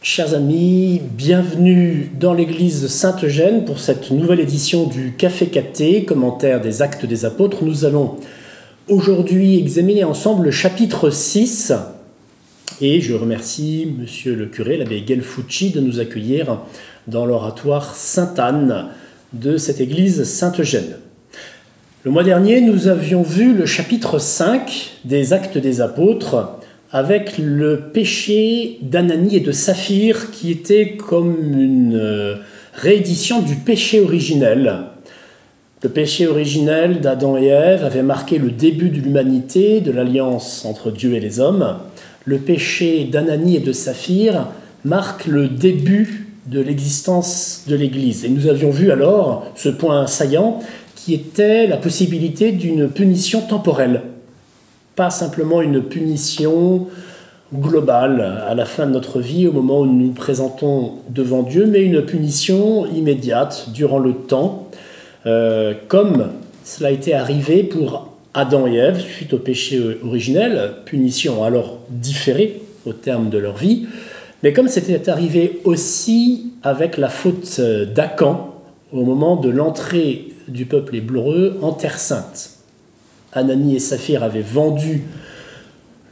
Chers amis, bienvenue dans l'église Saint-Eugène pour cette nouvelle édition du Café Cathé, commentaire des Actes des Apôtres. Nous allons aujourd'hui examiner ensemble le chapitre 6 et je remercie monsieur le curé, l'abbé Gelfucci, de nous accueillir dans l'oratoire Sainte-Anne de cette église Saint-Eugène. Le mois dernier, nous avions vu le chapitre 5 des Actes des Apôtres avec le péché d'Ananie et de Saphir qui était comme une réédition du péché originel. Le péché originel d'Adam et Ève avait marqué le début de l'humanité, de l'alliance entre Dieu et les hommes. Le péché d'Ananie et de Saphir marque le début de l'existence de l'Église. Et nous avions vu alors ce point saillant qui était la possibilité d'une punition temporelle. Pas simplement une punition globale à la fin de notre vie, au moment où nous nous présentons devant Dieu, mais une punition immédiate durant le temps, comme cela a été arrivé pour Adam et Ève suite au péché originel, punition alors différée au terme de leur vie, mais comme c'était arrivé aussi avec la faute d'Acan au moment de l'entrée du peuple hébreu en Terre Sainte. Ananie et Saphir avaient vendu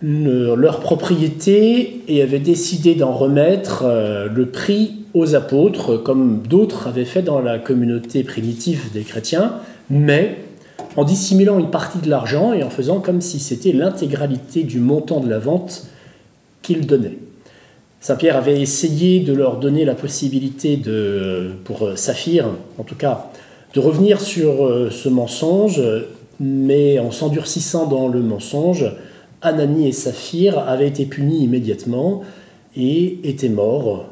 leur propriété et avaient décidé d'en remettre le prix aux apôtres, comme d'autres avaient fait dans la communauté primitive des chrétiens, mais en dissimulant une partie de l'argent et en faisant comme si c'était l'intégralité du montant de la vente qu'ils donnaient. Saint Pierre avait essayé de leur donner la possibilité, pour Saphir en tout cas, de revenir sur ce mensonge, mais en s'endurcissant dans le mensonge, Ananie et Saphir avaient été punis immédiatement et étaient morts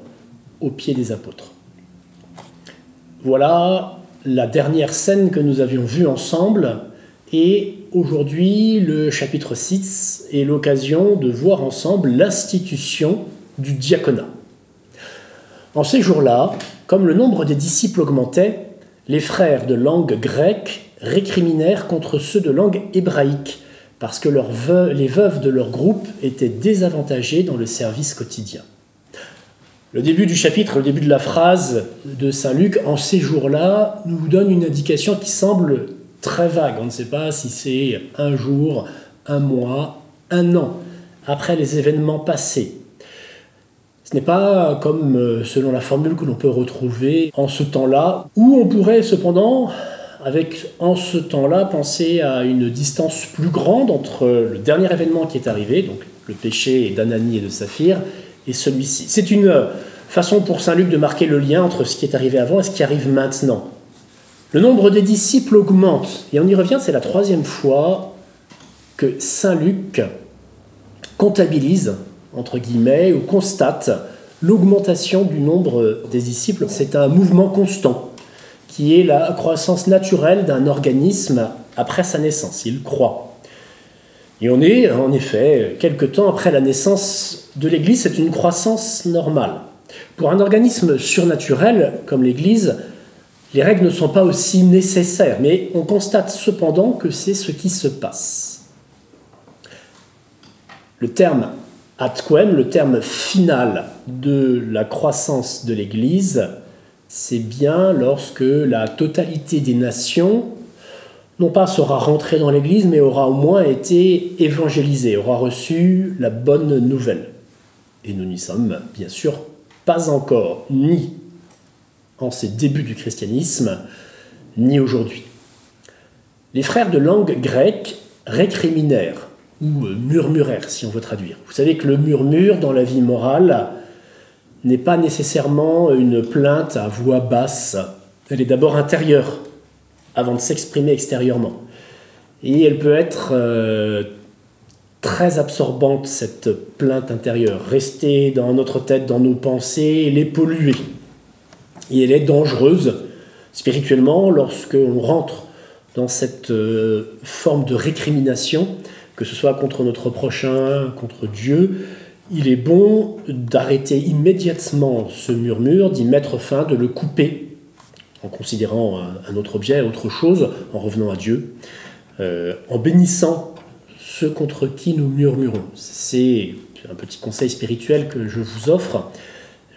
aux pieds des apôtres. Voilà la dernière scène que nous avions vue ensemble, et aujourd'hui, le chapitre 6 est l'occasion de voir ensemble l'institution du diaconat. En ces jours-là, comme le nombre des disciples augmentait, les frères de langue grecque récriminèrent contre ceux de langue hébraïque, parce que les veuves de leur groupe étaient désavantagées dans le service quotidien. Le début du chapitre, le début de la phrase de saint Luc, en ces jours-là, nous donne une indication qui semble très vague. On ne sait pas si c'est un jour, un mois, un an, après les événements passés. Ce n'est pas comme selon la formule que l'on peut retrouver en ce temps-là, où on pourrait cependant, en ce temps-là, penser à une distance plus grande entre le dernier événement qui est arrivé, donc le péché d'Ananie et de Saphir, et celui-ci. C'est une façon pour saint Luc de marquer le lien entre ce qui est arrivé avant et ce qui arrive maintenant. Le nombre des disciples augmente, et on y revient, c'est la troisième fois que saint Luc comptabilise, entre guillemets, ou constate l'augmentation du nombre des disciples. C'est un mouvement constant, qui est la croissance naturelle d'un organisme après sa naissance. Il croît. Et on est, en effet, quelque temps après la naissance de l'Église, c'est une croissance normale. Pour un organisme surnaturel comme l'Église, les règles ne sont pas aussi nécessaires, mais on constate cependant que c'est ce qui se passe. Le terme atquem, le terme final de la croissance de l'Église, c'est bien lorsque la totalité des nations, non pas sera rentrée dans l'Église, mais aura au moins été évangélisée, aura reçu la bonne nouvelle. Et nous n'y sommes bien sûr pas encore, ni en ces débuts du christianisme, ni aujourd'hui. Les frères de langue grecque récriminèrent, ou murmurèrent, si on veut traduire. Vous savez que le murmure, dans la vie morale, n'est pas nécessairement une plainte à voix basse. Elle est d'abord intérieure, avant de s'exprimer extérieurement. Et elle peut être très absorbante, cette plainte intérieure, rester dans notre tête, dans nos pensées, les polluer. Et elle est dangereuse spirituellement lorsque l'on rentre dans cette forme de récrimination, que ce soit contre notre prochain, contre Dieu. Il est bon d'arrêter immédiatement ce murmure, d'y mettre fin, de le couper, en considérant un autre objet, autre chose, en revenant à Dieu, en bénissant ceux contre qui nous murmurons. C'est un petit conseil spirituel que je vous offre.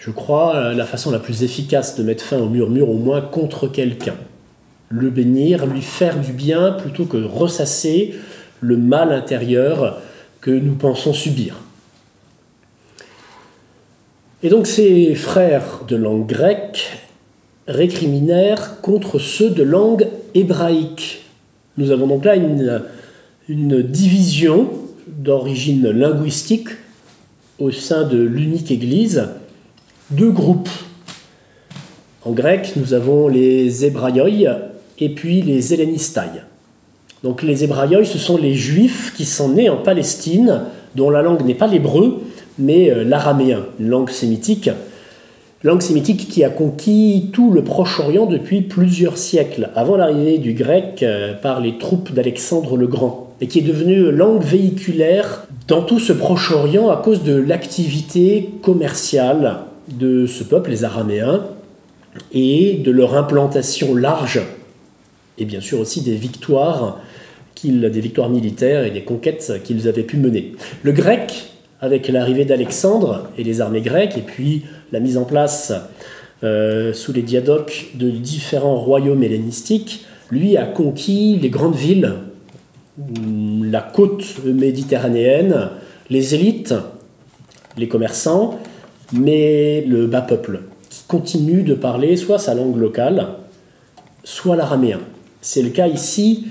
je crois, la façon la plus efficace de mettre fin au murmure, au moins contre quelqu'un. Le bénir, lui faire du bien plutôt que ressasser le mal intérieur que nous pensons subir. Et donc ces frères de langue grecque récriminèrent contre ceux de langue hébraïque. Nous avons donc là une division d'origine linguistique au sein de l'unique Église, deux groupes. En grec, nous avons les hébraïoi et puis les hellénistai. Donc les hébraïoi, ce sont les juifs qui sont nés en Palestine, dont la langue n'est pas l'hébreu, mais l'araméen, une langue sémitique qui a conquis tout le Proche-Orient depuis plusieurs siècles, avant l'arrivée du grec par les troupes d'Alexandre le Grand, et qui est devenue langue véhiculaire dans tout ce Proche-Orient à cause de l'activité commerciale de ce peuple, les Araméens, et de leur implantation large, et bien sûr aussi des victoires militaires et des conquêtes qu'ils avaient pu mener. Le grec, avec l'arrivée d'Alexandre et les armées grecques, et puis la mise en place sous les diadoques de différents royaumes hellénistiques, lui a conquis les grandes villes, la côte méditerranéenne, les élites, les commerçants, mais le bas peuple, qui continue de parler soit sa langue locale, soit l'araméen. C'est le cas ici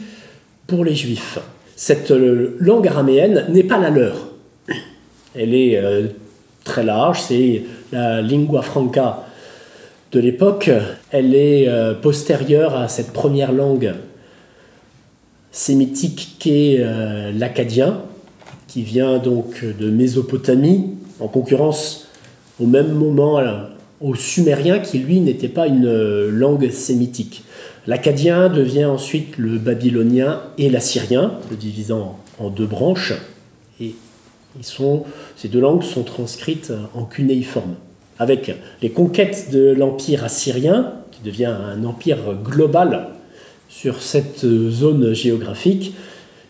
pour les Juifs. Cette langue araméenne n'est pas la leur. Elle est très large, c'est la lingua franca de l'époque. Elle est postérieure à cette première langue sémitique qu'est l'akkadien, qui vient donc de Mésopotamie, en concurrence au même moment au sumérien, qui lui n'était pas une langue sémitique. L'akkadien devient ensuite le babylonien et l'assyrien, le divisant en deux branches, et ces deux langues sont transcrites en cunéiforme. Avec les conquêtes de l'empire assyrien, qui devient un empire global sur cette zone géographique,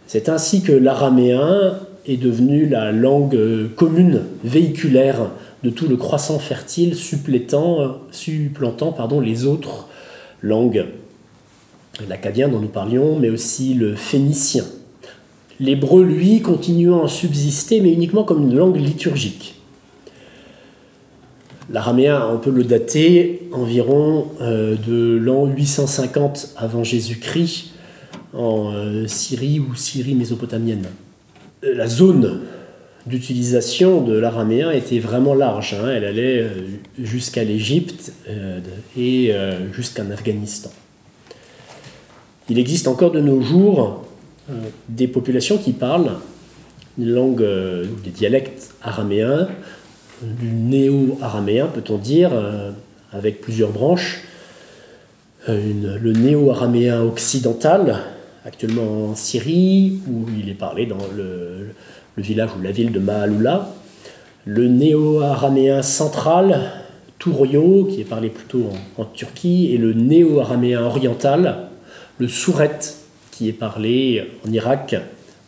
c'est ainsi que l'araméen est devenu la langue commune, véhiculaire de tout le croissant fertile supplantant les autres langues. L'akkadien dont nous parlions, mais aussi le phénicien. L'hébreu, lui, continuant à subsister, mais uniquement comme une langue liturgique. L'araméen, on peut le dater environ de l'an 850 avant Jésus-Christ, en Syrie ou Syrie mésopotamienne. La zone d'utilisation de l'araméen était vraiment large. Elle allait jusqu'à l'Égypte et jusqu'en Afghanistan. Il existe encore de nos jours des populations qui parlent une langue, des dialectes araméens, du néo-araméen, peut-on dire, avec plusieurs branches. Le néo-araméen occidental, actuellement en Syrie, où il est parlé dans le village ou la ville de Maaloula. Le néo-araméen central, Tourio, qui est parlé plutôt en Turquie, et le néo-araméen oriental, le sourette, qui est parlé en Irak,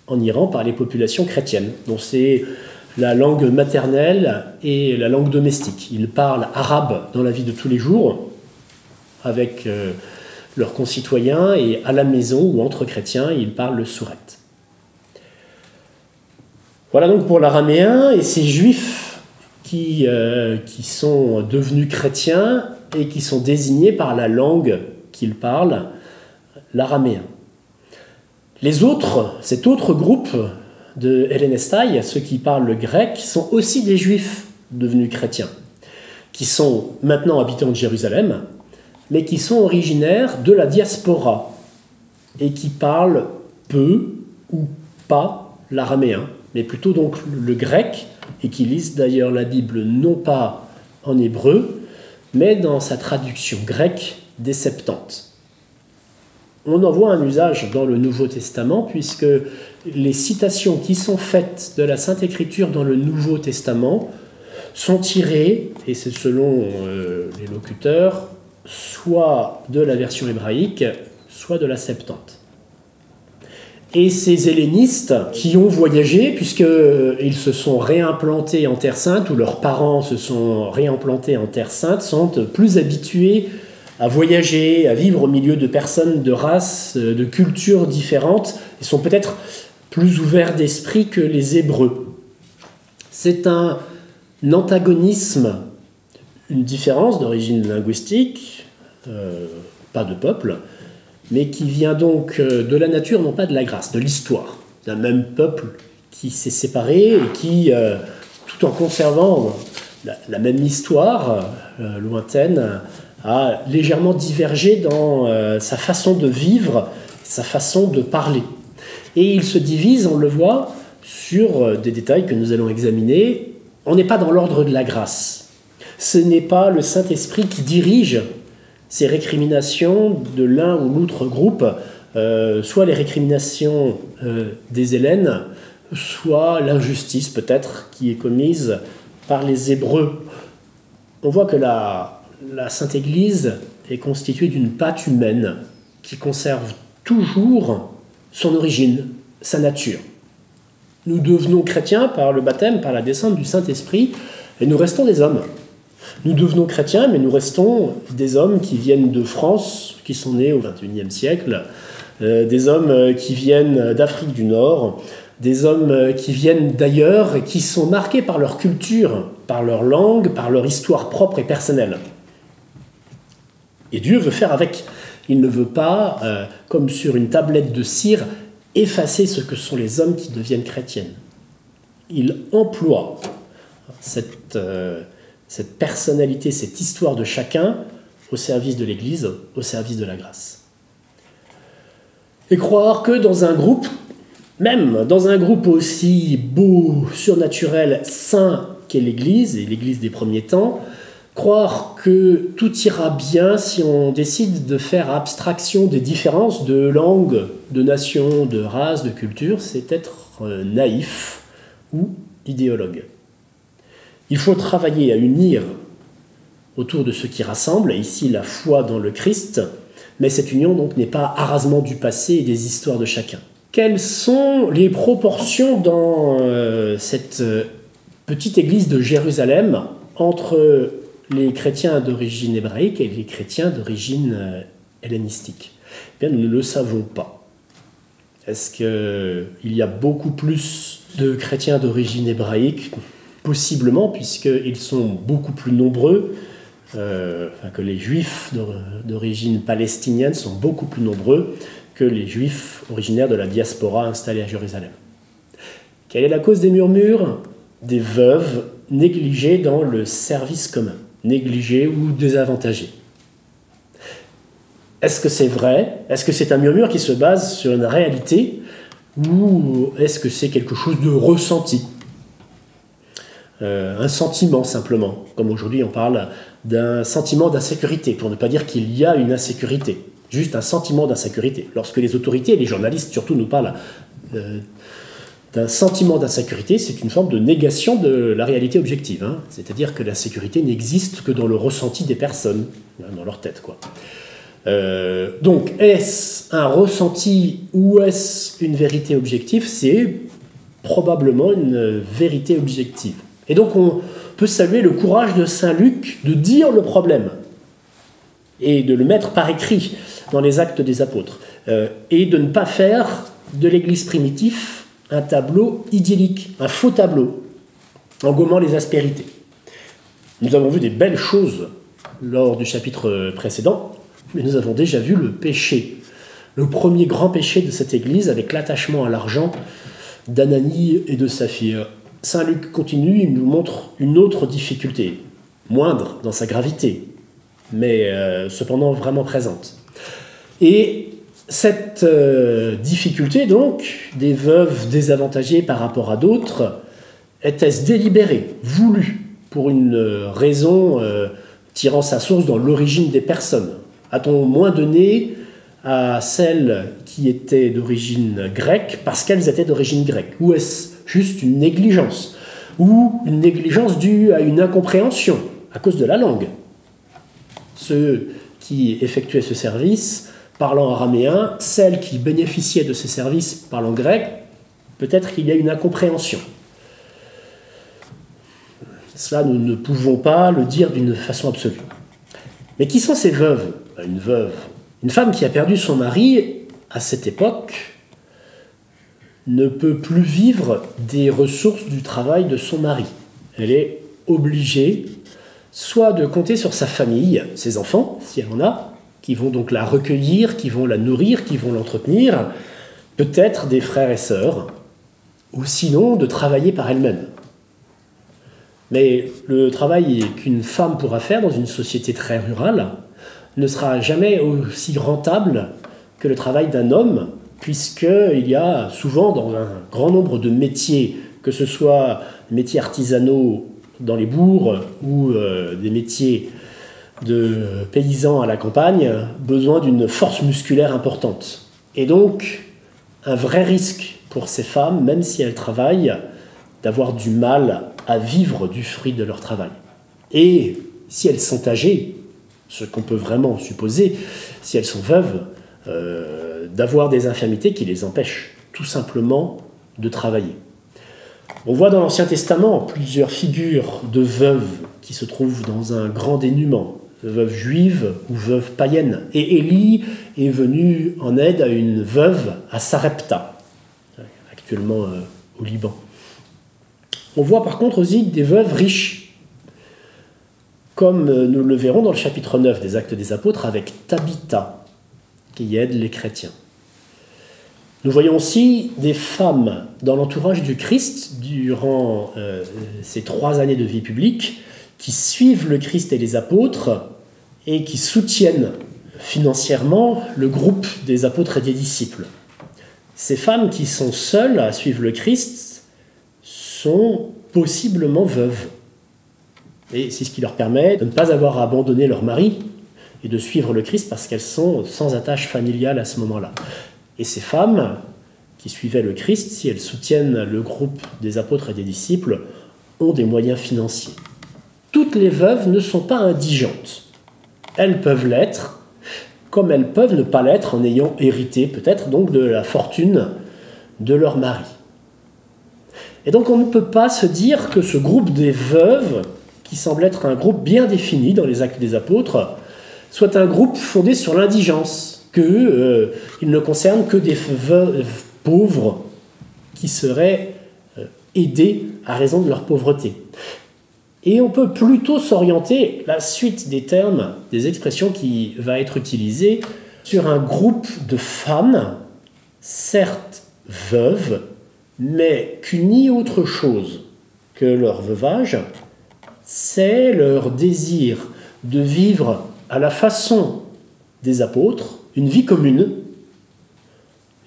en Iran, par les populations chrétiennes. Donc c'est la langue maternelle et la langue domestique. Ils parlent arabe dans la vie de tous les jours, avec leurs concitoyens, et à la maison ou entre chrétiens, ils parlent le sourette. Voilà donc pour l'araméen et ces juifs qui sont devenus chrétiens et qui sont désignés par la langue qu'ils parlent, l'araméen. Les autres, cet autre groupe de hellénistai, ceux qui parlent le grec, sont aussi des juifs devenus chrétiens, qui sont maintenant habitants de Jérusalem, mais qui sont originaires de la diaspora et qui parlent peu ou pas l'araméen, mais plutôt donc le grec, et qui lisent d'ailleurs la Bible non pas en hébreu, mais dans sa traduction grecque des Septante. On en voit un usage dans le Nouveau Testament, puisque les citations qui sont faites de la Sainte Écriture dans le Nouveau Testament sont tirées, et c'est selon les locuteurs, soit de la version hébraïque, soit de la Septante. Et ces hellénistes qui ont voyagé, puisqu'ils se sont réimplantés en Terre Sainte, ou leurs parents se sont réimplantés en Terre Sainte, sont plus habitués à voyager, à vivre au milieu de personnes de races, de cultures différentes, et sont peut-être plus ouverts d'esprit que les Hébreux. C'est un antagonisme, une différence d'origine linguistique, pas de peuple, mais qui vient donc de la nature, non pas de la grâce, de l'histoire, d'un même peuple qui s'est séparé et qui, tout en conservant la même histoire lointaine, a légèrement divergé dans sa façon de vivre, sa façon de parler. Et il se divise, on le voit, sur des détails que nous allons examiner. On n'est pas dans l'ordre de la grâce. Ce n'est pas le Saint-Esprit qui dirige ces récriminations de l'un ou l'autre groupe, soit les récriminations des Hellènes, soit l'injustice peut-être qui est commise par les Hébreux. On voit que la Sainte Église est constituée d'une pâte humaine qui conserve toujours son origine, sa nature. Nous devenons chrétiens par le baptême, par la descente du Saint-Esprit, et nous restons des hommes. Nous devenons chrétiens, mais nous restons des hommes qui viennent de France, qui sont nés au XXIe siècle, des hommes qui viennent d'Afrique du Nord, des hommes qui viennent d'ailleurs et qui sont marqués par leur culture, par leur langue, par leur histoire propre et personnelle. Et Dieu veut faire avec. Il ne veut pas, comme sur une tablette de cire, effacer ce que sont les hommes qui deviennent chrétiennes. Il emploie cette personnalité, cette histoire de chacun au service de l'Église, au service de la grâce. Et croire que dans un groupe, même dans un groupe aussi beau, surnaturel, saint qu'est l'Église, et l'Église des premiers temps, croire que tout ira bien si on décide de faire abstraction des différences de langue, de nation, de race, de culture, c'est être naïf ou idéologue. Il faut travailler à unir autour de ce qui rassemble, et ici la foi dans le Christ, mais cette union donc n'est pas arasement du passé et des histoires de chacun. Quelles sont les proportions dans cette petite église de Jérusalem entre les chrétiens d'origine hébraïque et les chrétiens d'origine hellénistique? Eh bien, nous ne le savons pas. Est-ce qu'il y a beaucoup plus de chrétiens d'origine hébraïque? Possiblement, puisqu'ils sont beaucoup plus nombreux, que les juifs d'origine palestinienne sont beaucoup plus nombreux que les juifs originaires de la diaspora installés à Jérusalem. Quelle est la cause des murmures? Des veuves négligées dans le service commun, négligées ou désavantagées. Est-ce que c'est vrai? Est-ce que c'est un murmure qui se base sur une réalité? Ou est-ce que c'est quelque chose de ressenti? Un sentiment simplement, comme aujourd'hui on parle d'un sentiment d'insécurité, pour ne pas dire qu'il y a une insécurité, juste un sentiment d'insécurité. Lorsque les autorités et les journalistes surtout nous parlent d'un sentiment d'insécurité, c'est une forme de négation de la réalité objective, hein. C'est-à-dire que l'insécurité n'existe que dans le ressenti des personnes, dans leur tête, quoi. Donc, est-ce un ressenti ou est-ce une vérité objective? C'est probablement une vérité objective. Et donc, on peut saluer le courage de saint Luc de dire le problème et de le mettre par écrit dans les Actes des Apôtres et de ne pas faire de l'Église primitive un tableau idyllique, un faux tableau, en gommant les aspérités. Nous avons vu des belles choses lors du chapitre précédent, mais nous avons déjà vu le péché, le premier grand péché de cette Église avec l'attachement à l'argent d'Ananie et de Saphir. Saint Luc continue, il nous montre une autre difficulté, moindre dans sa gravité, mais cependant vraiment présente. Et cette difficulté, donc, des veuves désavantagées par rapport à d'autres, était-ce délibérée, voulue, pour une raison tirant sa source dans l'origine des personnes? A-t-on moins donné à celles qui étaient d'origine grecque parce qu'elles étaient d'origine grecque? Ou est-ce juste une négligence? Ou une négligence due à une incompréhension à cause de la langue? Ceux qui effectuaient ce service parlant araméen, celle qui bénéficiait de ces services parlant grec, peut-être qu'il y a une incompréhension. Cela, nous ne pouvons pas le dire d'une façon absolue. Mais qui sont ces veuves? Une veuve, une femme qui a perdu son mari à cette époque, ne peut plus vivre des ressources du travail de son mari. Elle est obligée soit de compter sur sa famille, ses enfants, si elle en a, qui vont donc la recueillir, qui vont la nourrir, qui vont l'entretenir, peut-être des frères et sœurs, ou sinon de travailler par elle-même. Mais le travail qu'une femme pourra faire dans une société très rurale ne sera jamais aussi rentable que le travail d'un homme, puisqu'il y a souvent dans un grand nombre de métiers, que ce soit des métiers artisanaux dans les bourgs ou des métiers de paysans à la campagne, besoin d'une force musculaire importante. Et donc, un vrai risque pour ces femmes, même si elles travaillent, d'avoir du mal à vivre du fruit de leur travail. Et si elles sont âgées, ce qu'on peut vraiment supposer, si elles sont veuves, d'avoir des infirmités qui les empêchent tout simplement de travailler. On voit dans l'Ancien Testament plusieurs figures de veuves qui se trouvent dans un grand dénuement, veuves juives ou veuves païennes. Et Élie est venu en aide à une veuve à Sarepta, actuellement au Liban. On voit par contre aussi des veuves riches, comme nous le verrons dans le chapitre 9 des Actes des Apôtres avec Tabitha, qui aide les chrétiens. Nous voyons aussi des femmes dans l'entourage du Christ durant ces 3 années de vie publique qui suivent le Christ et les apôtres et qui soutiennent financièrement le groupe des apôtres et des disciples. Ces femmes qui sont seules à suivre le Christ sont possiblement veuves. Et c'est ce qui leur permet de ne pas avoir abandonné leur mari et de suivre le Christ parce qu'elles sont sans attache familiale à ce moment-là. Et ces femmes qui suivaient le Christ, si elles soutiennent le groupe des apôtres et des disciples, ont des moyens financiers. Toutes les veuves ne sont pas indigentes. Elles peuvent l'être, comme elles peuvent ne pas l'être en ayant hérité peut-être donc de la fortune de leur mari. Et donc on ne peut pas se dire que ce groupe des veuves, qui semble être un groupe bien défini dans les Actes des Apôtres, soit un groupe fondé sur l'indigence, qu'il ne concerne que des veuves pauvres qui seraient aidées à raison de leur pauvreté. Et on peut plutôt s'orienter, la suite des termes, des expressions qui va être utilisée, sur un groupe de femmes, certes veuves, mais qu'unit autre chose que leur veuvage, c'est leur désir de vivre à la façon des apôtres, une vie commune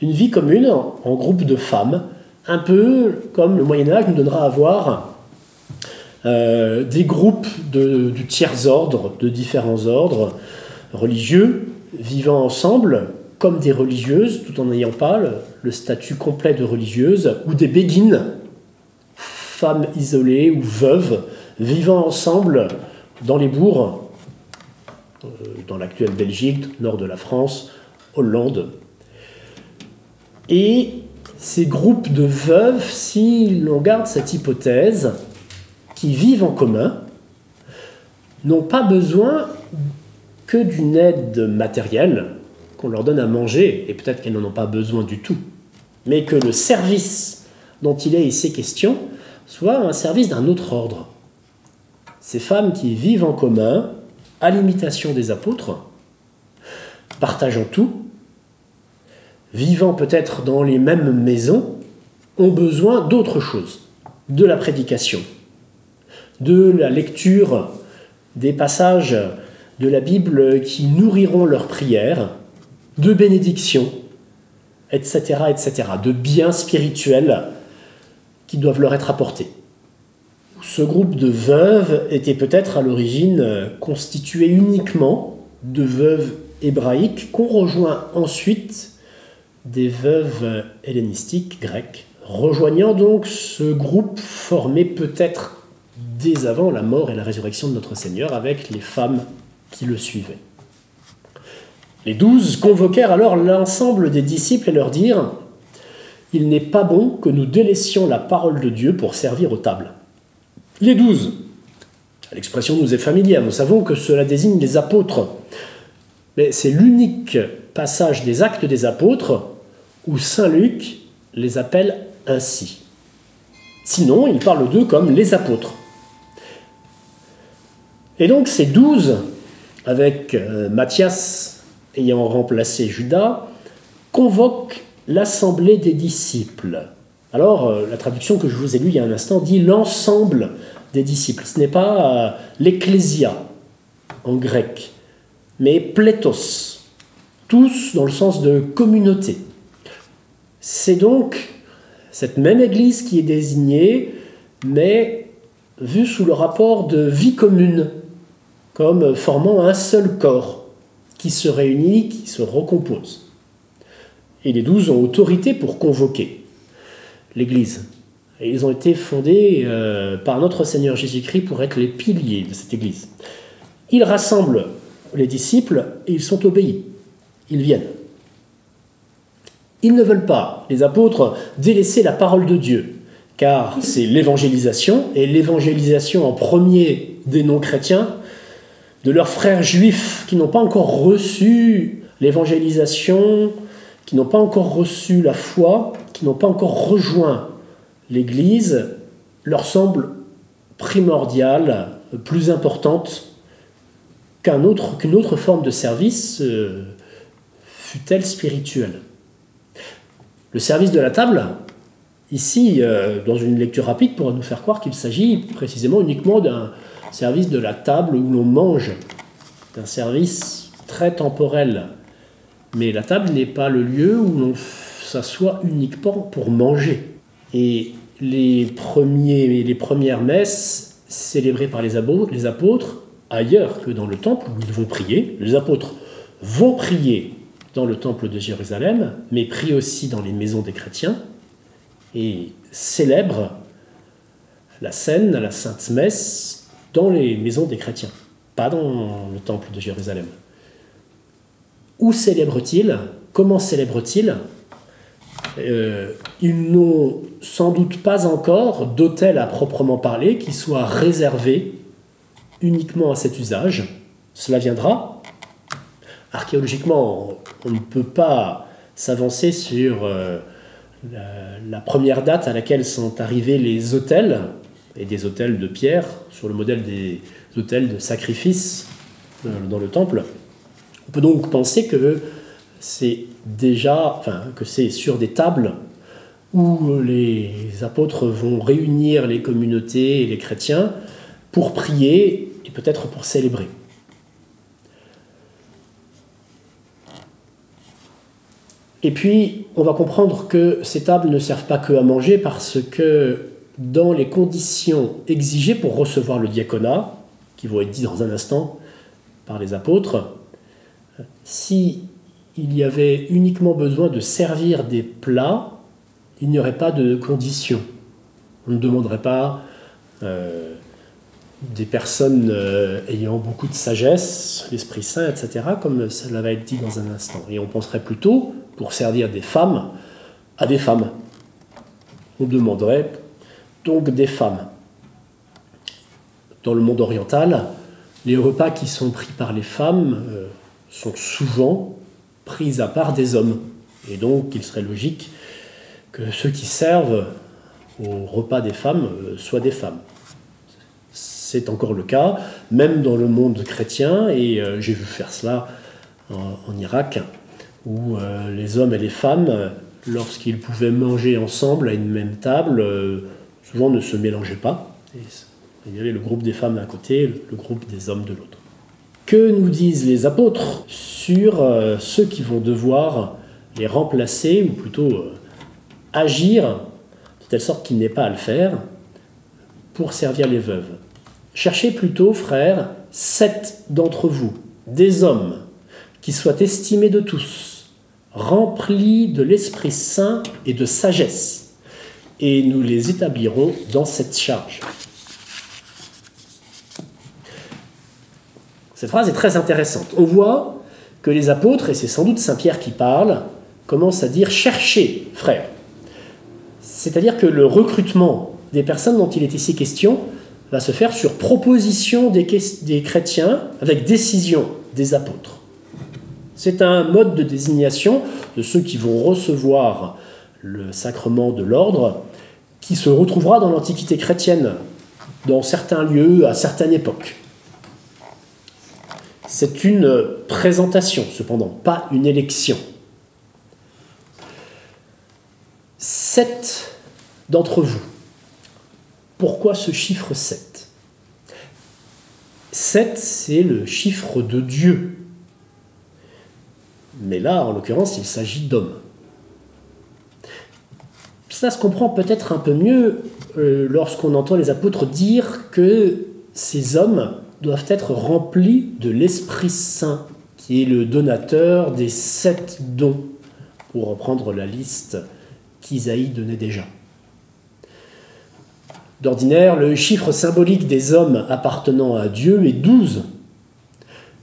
en groupe de femmes, un peu comme le Moyen-Âge nous donnera à voir des groupes du tiers ordre, de différents ordres religieux, vivant ensemble comme des religieuses, tout en n'ayant pas le statut complet de religieuses, ou des béguines, femmes isolées ou veuves, vivant ensemble dans les bourgs, dans l'actuelle Belgique, nord de la France, Hollande. Et ces groupes de veuves, si l'on garde cette hypothèse, qui vivent en commun, n'ont pas besoin que d'une aide matérielle, qu'on leur donne à manger, et peut-être qu'elles n'en ont pas besoin du tout, mais que le service dont il est ici question soit un service d'un autre ordre. Ces femmes qui vivent en commun, à l'imitation des apôtres, partageant tout, vivant peut-être dans les mêmes maisons, ont besoin d'autre chose, de la prédication, de la lecture des passages de la Bible qui nourriront leurs prières, de bénédictions, etc., de biens spirituels qui doivent leur être apportés. Ce groupe de veuves était peut-être à l'origine constitué uniquement de veuves hébraïques qu'on rejoint ensuite des veuves hellénistiques grecques, rejoignant donc ce groupe formé peut-être dès avant la mort et la résurrection de notre Seigneur avec les femmes qui le suivaient. Les 12 convoquèrent alors l'ensemble des disciples et leur dirent « Il n'est pas bon que nous délaissions la parole de Dieu pour servir aux tables. » Les 12, l'expression nous est familière, nous savons que cela désigne les apôtres. Mais c'est l'unique passage des Actes des Apôtres où saint Luc les appelle ainsi. Sinon, il parle d'eux comme les apôtres. Et donc ces 12, avec Matthias ayant remplacé Judas, convoquent l'assemblée des disciples. Alors, la traduction que je vous ai lue il y a un instant dit l'ensemble des disciples. Ce n'est pas l'ecclésia en grec, mais plétos, tous dans le sens de communauté. C'est donc cette même Église qui est désignée, mais vue sous le rapport de vie commune, comme formant un seul corps qui se réunit, qui se recompose. Et les 12 ont autorité pour convoquer l'Église. Et ils ont été fondés par notre Seigneur Jésus-Christ pour être les piliers de cette Église. Ils rassemblent les disciples et ils sont obéis. Ils viennent. Ils ne veulent pas, les apôtres, délaisser la parole de Dieu, car c'est l'évangélisation, et l'évangélisation en premier des non-chrétiens, de leurs frères juifs qui n'ont pas encore reçu l'évangélisation, qui n'ont pas encore reçu la foi, qui n'ont pas encore rejoint l'Église, leur semble primordiale, plus importante qu'une autre forme de service, fût-elle spirituelle. Le service de la table, ici, dans une lecture rapide, pourrait nous faire croire qu'il s'agit précisément uniquement d'un service de la table où l'on mange, d'un service très temporel. Mais la table n'est pas le lieu où l'on s'assoit uniquement pour manger. Et les premières messes célébrées par les apôtres, ailleurs que dans le temple où ils vont prier, les apôtres vont prier dans le temple de Jérusalem, mais prient aussi dans les maisons des chrétiens et célèbrent la scène, la Sainte Messe, dans les maisons des chrétiens, pas dans le temple de Jérusalem. Où célèbrent-ils? Comment célèbrent-ils? Ils n'ont sans doute pas encore d'autel à proprement parler qui soit réservé uniquement à cet usage. Cela viendra. Archéologiquement, on ne peut pas s'avancer sur la première date à laquelle sont arrivés les autels, et des autels de pierre, sur le modèle des autels de sacrifice dans le temple. On peut donc penser que c'est sur des tables où les apôtres vont réunir les communautés et les chrétiens pour prier et peut-être pour célébrer. Et puis, on va comprendre que ces tables ne servent pas que à manger parce que dans les conditions exigées pour recevoir le diaconat, qui vont être dites dans un instant par les apôtres, si il y avait uniquement besoin de servir des plats, il n'y aurait pas de conditions. On ne demanderait pas des personnes ayant beaucoup de sagesse, l'Esprit Saint, etc., comme cela va être dit dans un instant. Et on penserait plutôt, pour servir des femmes, à des femmes. On demanderait donc des femmes. Dans le monde oriental, les repas qui sont pris par les femmes sont souvent pris à part des hommes. Et donc, il serait logique que ceux qui servent au repas des femmes soient des femmes. C'est encore le cas, même dans le monde chrétien, et j'ai vu faire cela en Irak, où les hommes et les femmes, lorsqu'ils pouvaient manger ensemble à une même table, souvent ne se mélangeaient pas. Et il y avait le groupe des femmes d'un côté, le groupe des hommes de l'autre. Que nous disent les apôtres sur ceux qui vont devoir les remplacer, ou plutôt agir de telle sorte qu'il n'ait pas à le faire, pour servir les veuves? Cherchez plutôt, frères, 7 d'entre vous, des hommes, qui soient estimés de tous, remplis de l'Esprit Saint et de sagesse, et nous les établirons dans cette charge. Cette phrase est très intéressante. On voit que les apôtres, et c'est sans doute Saint Pierre qui parle, commencent à dire « cherchez, frères ». C'est-à-dire que le recrutement des personnes dont il est ici question va se faire sur proposition des chrétiens avec décision des apôtres. C'est un mode de désignation de ceux qui vont recevoir le sacrement de l'ordre qui se retrouvera dans l'Antiquité chrétienne, dans certains lieux, à certaines époques. C'est une présentation, cependant, pas une élection. 7 d'entre vous. Pourquoi ce chiffre 7 ? 7, c'est le chiffre de Dieu. Mais là, en l'occurrence, il s'agit d'hommes. Ça se comprend peut-être un peu mieux lorsqu'on entend les apôtres dire que ces hommes doivent être remplis de l'Esprit Saint, qui est le donateur des 7 dons, pour reprendre la liste qu'Isaïe donnait déjà. D'ordinaire, le chiffre symbolique des hommes appartenant à Dieu est 12,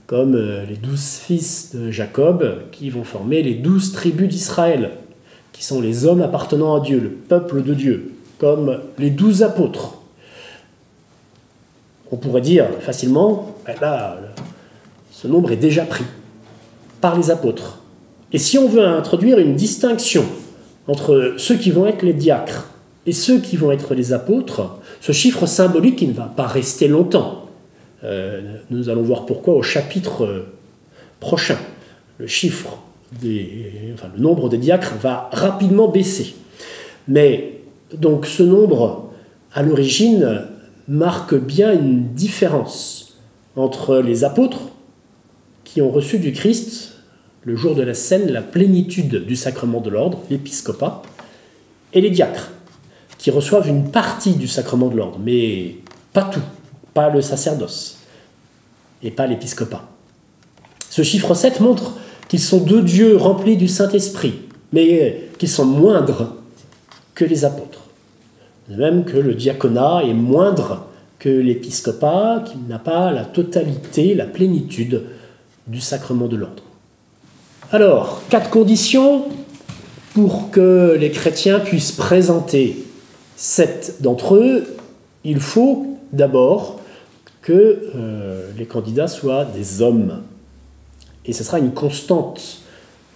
comme les 12 fils de Jacob qui vont former les 12 tribus d'Israël, qui sont les hommes appartenant à Dieu, le peuple de Dieu, comme les 12 apôtres. On pourrait dire facilement, là, ce nombre est déjà pris par les apôtres. Et si on veut introduire une distinction entre ceux qui vont être les diacres et ceux qui vont être les apôtres, ce chiffre symbolique il ne va pas rester longtemps. Nous allons voir pourquoi au chapitre prochain. Le nombre des diacres va rapidement baisser. Mais donc ce nombre, à l'origine, marque bien une différence entre les apôtres qui ont reçu du Christ, le jour de la scène, la plénitude du sacrement de l'ordre, l'épiscopat, et les diacres, qui reçoivent une partie du sacrement de l'ordre, mais pas tout, pas le sacerdoce, et pas l'épiscopat. Ce chiffre 7 montre qu'ils sont 2 dieux remplis du Saint-Esprit, mais qu'ils sont moindres que les apôtres. De même que le diaconat est moindre que l'épiscopat, qui n'a pas la totalité, la plénitude du sacrement de l'ordre. Alors, 4 conditions pour que les chrétiens puissent présenter 7 d'entre eux. Il faut d'abord que les candidats soient des hommes. Et ce sera une constante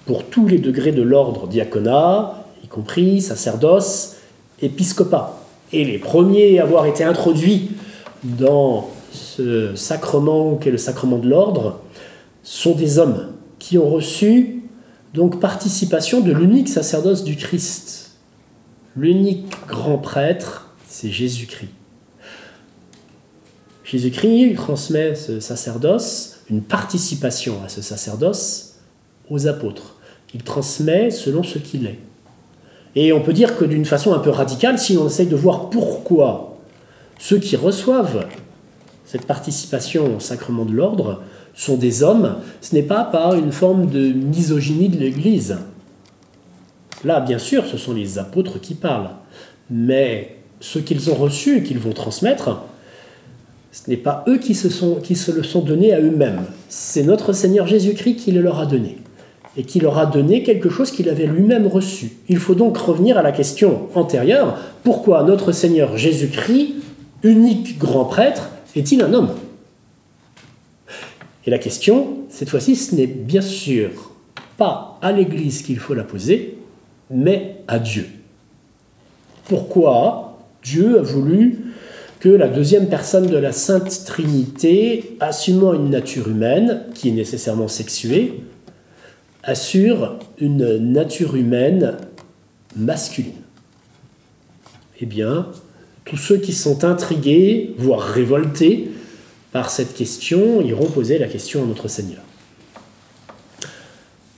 pour tous les degrés de l'ordre diaconat, y compris sacerdoce, épiscopat. Et les premiers à avoir été introduits dans ce sacrement qu'est le sacrement de l'ordre sont des hommes qui ont reçu donc participation de l'unique sacerdoce du Christ. L'unique grand prêtre, c'est Jésus-Christ. Jésus-Christ transmet ce sacerdoce, une participation à ce sacerdoce, aux apôtres. Il transmet selon ce qu'il est. Et on peut dire que d'une façon un peu radicale, si on essaye de voir pourquoi ceux qui reçoivent cette participation au sacrement de l'ordre sont des hommes, ce n'est pas par une forme de misogynie de l'Église. Là, bien sûr, ce sont les apôtres qui parlent, mais ce qu'ils ont reçu et qu'ils vont transmettre, ce n'est pas eux qui se le sont donnés à eux-mêmes. C'est notre Seigneur Jésus-Christ qui le leur a donné, et qui leur a donné quelque chose qu'il avait lui-même reçu. Il faut donc revenir à la question antérieure, pourquoi notre Seigneur Jésus-Christ, unique grand prêtre, est-il un homme ? Et la question, cette fois-ci, ce n'est bien sûr pas à l'Église qu'il faut la poser, mais à Dieu. Pourquoi Dieu a voulu que la deuxième personne de la Sainte Trinité, assumant une nature humaine, qui est nécessairement sexuée, assure une nature humaine masculine? Eh bien, tous ceux qui sont intrigués, voire révoltés, par cette question, iront poser la question à notre Seigneur.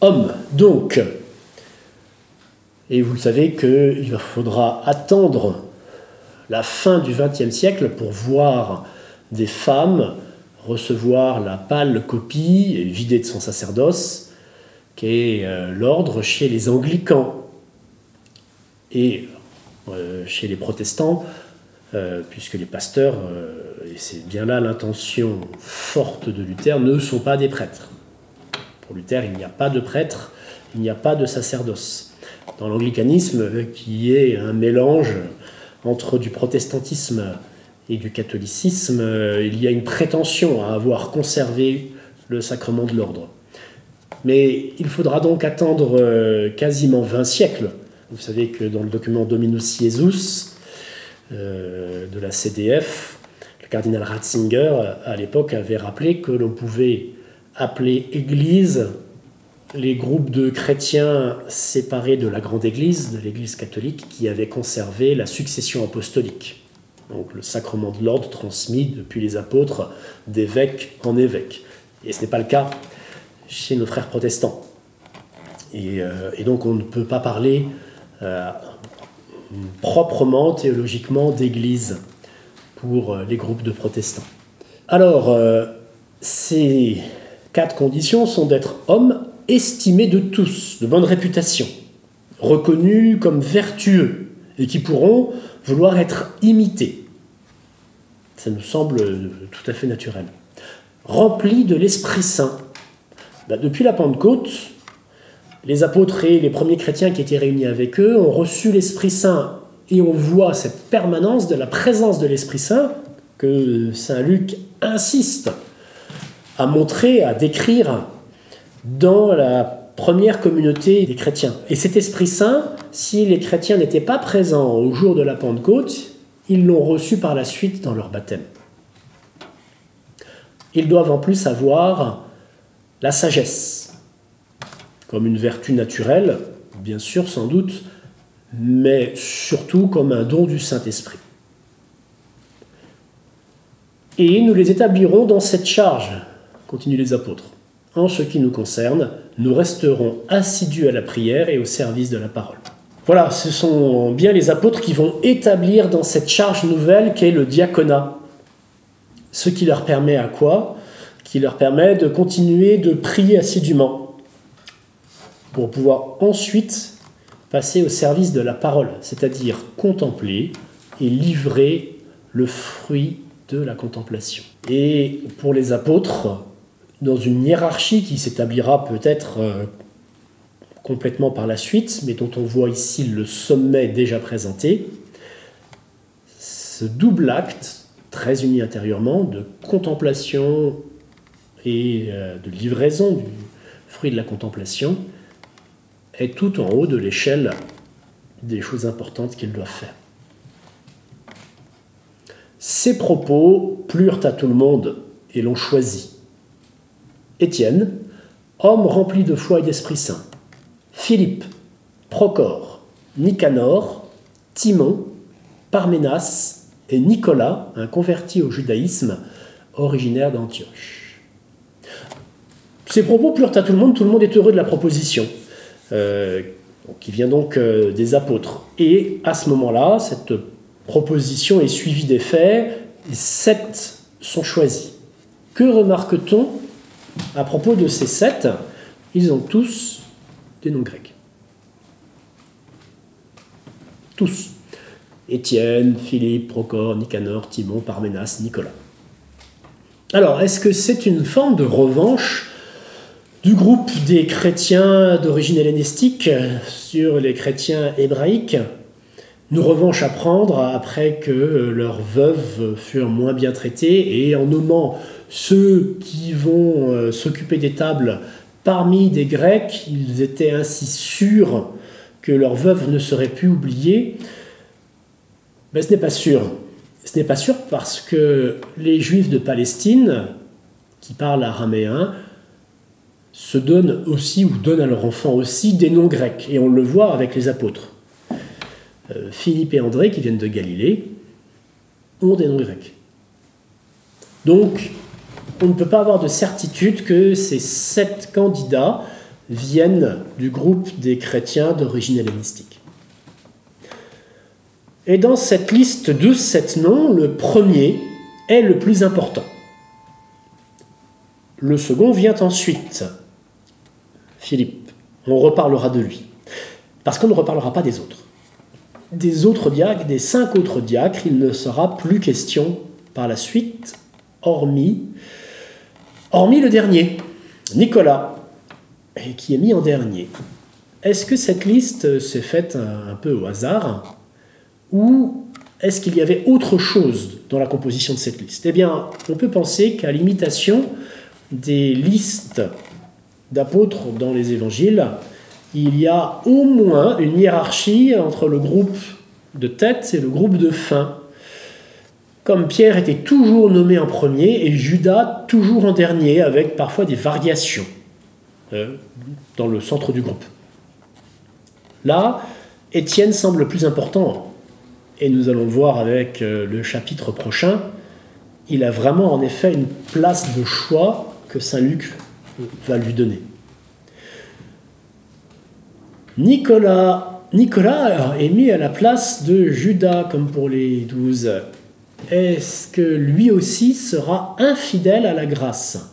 Homme, donc, et vous le savez qu'il faudra attendre la fin du XXe siècle pour voir des femmes recevoir la pâle copie vidée de son sacerdoce, qu'est l'ordre chez les anglicans et chez les protestants, puisque les pasteurs, et c'est bien là l'intention forte de Luther, ne sont pas des prêtres. Pour Luther, il n'y a pas de prêtre, il n'y a pas de sacerdoce. Dans l'anglicanisme, qui est un mélange entre du protestantisme et du catholicisme, il y a une prétention à avoir conservé le sacrement de l'ordre. Mais il faudra donc attendre quasiment 20 siècles. Vous savez que dans le document Dominus Jesus de la CDF, le cardinal Ratzinger, à l'époque, avait rappelé que l'on pouvait appeler Église les groupes de chrétiens séparés de la grande Église, de l'Église catholique, qui avait conservé la succession apostolique. Donc le sacrement de l'ordre transmis depuis les apôtres d'évêque en évêque. Et ce n'est pas le cas chez nos frères protestants. Et donc on ne peut pas parler proprement, théologiquement, d'église pour les groupes de protestants. Alors, ces 4 conditions sont d'être homme estimé de tous, de bonne réputation, reconnus comme vertueux et qui pourront vouloir être imités. Ça nous semble tout à fait naturel. Remplis de l'Esprit Saint. Depuis la Pentecôte, les apôtres et les premiers chrétiens qui étaient réunis avec eux ont reçu l'Esprit Saint et on voit cette permanence de la présence de l'Esprit Saint que saint Luc insiste à montrer, à décrire dans la première communauté des chrétiens. Et cet Esprit Saint, si les chrétiens n'étaient pas présents au jour de la Pentecôte, ils l'ont reçu par la suite dans leur baptême. Ils doivent en plus avoir la sagesse, comme une vertu naturelle, bien sûr, sans doute, mais surtout comme un don du Saint-Esprit. Et nous les établirons dans cette charge, continuent les apôtres. En ce qui nous concerne, nous resterons assidus à la prière et au service de la parole. Voilà, ce sont bien les apôtres qui vont établir dans cette charge nouvelle qu'est le diaconat. Ce qui leur permet à quoi ? Qui leur permet de continuer de prier assidûment pour pouvoir ensuite passer au service de la parole, c'est-à-dire contempler et livrer le fruit de la contemplation. Et pour les apôtres, dans une hiérarchie qui s'établira peut-être complètement par la suite, mais dont on voit ici le sommet déjà présenté, ce double acte, très uni intérieurement, de contemplation et de livraison du fruit de la contemplation, est tout en haut de l'échelle des choses importantes qu'ils doivent faire. Ces propos plurent à tout le monde et l'ont choisi. Étienne, homme rempli de foi et d'Esprit Saint, Philippe, Procore, Nicanor, Timon, Parménas et Nicolas, un converti au judaïsme originaire d'Antioche. Ces propos plurent à tout le monde est heureux de la proposition, qui vient donc des apôtres. Et à ce moment-là, cette proposition est suivie des faits, et 7 sont choisis. Que remarque-t-on à propos de ces 7 ? Ils ont tous des noms grecs. Tous. Étienne, Philippe, Procore, Nicanor, Timon, Parménas, Nicolas. Alors, est-ce que c'est une forme de revanche du groupe des chrétiens d'origine hellénistique sur les chrétiens hébraïques? Une revanche à prendre après que leurs veuves furent moins bien traitées et en nommant ceux qui vont s'occuper des tables parmi des Grecs, ils étaient ainsi sûrs que leurs veuves ne seraient plus oubliées. Mais ce n'est pas sûr. Ce n'est pas sûr parce que les Juifs de Palestine, qui parlent araméen, se donnent aussi, ou donnent à leurs enfants aussi, des noms grecs. Et on le voit avec les apôtres. Philippe et André, qui viennent de Galilée, ont des noms grecs. Donc, on ne peut pas avoir de certitude que ces 7 candidats viennent du groupe des chrétiens d'origine hellénistique. Et dans cette liste de 7 noms, le premier est le plus important. Le second vient ensuite, Philippe. On reparlera de lui. Parce qu'on ne reparlera pas des autres. Des autres diacres, des 5 autres diacres, il ne sera plus question par la suite, hormis le dernier, Nicolas, et qui est mis en dernier. Est-ce que cette liste s'est faite un peu au hasard ou est-ce qu'il y avait autre chose dans la composition de cette liste? Eh bien, on peut penser qu'à l'imitation des listes d'apôtres dans les évangiles, il y a au moins une hiérarchie entre le groupe de tête et le groupe de fin. Comme Pierre était toujours nommé en premier et Judas toujours en dernier, avec parfois des variations dans le centre du groupe. Là, Étienne semble plus important, et nous allons le voir avec le chapitre prochain. Il a vraiment en effet une place de choix que saint Luc va lui donner. Nicolas est mis à la place de Judas, comme pour les 12. Est-ce que lui aussi sera infidèle à la grâce?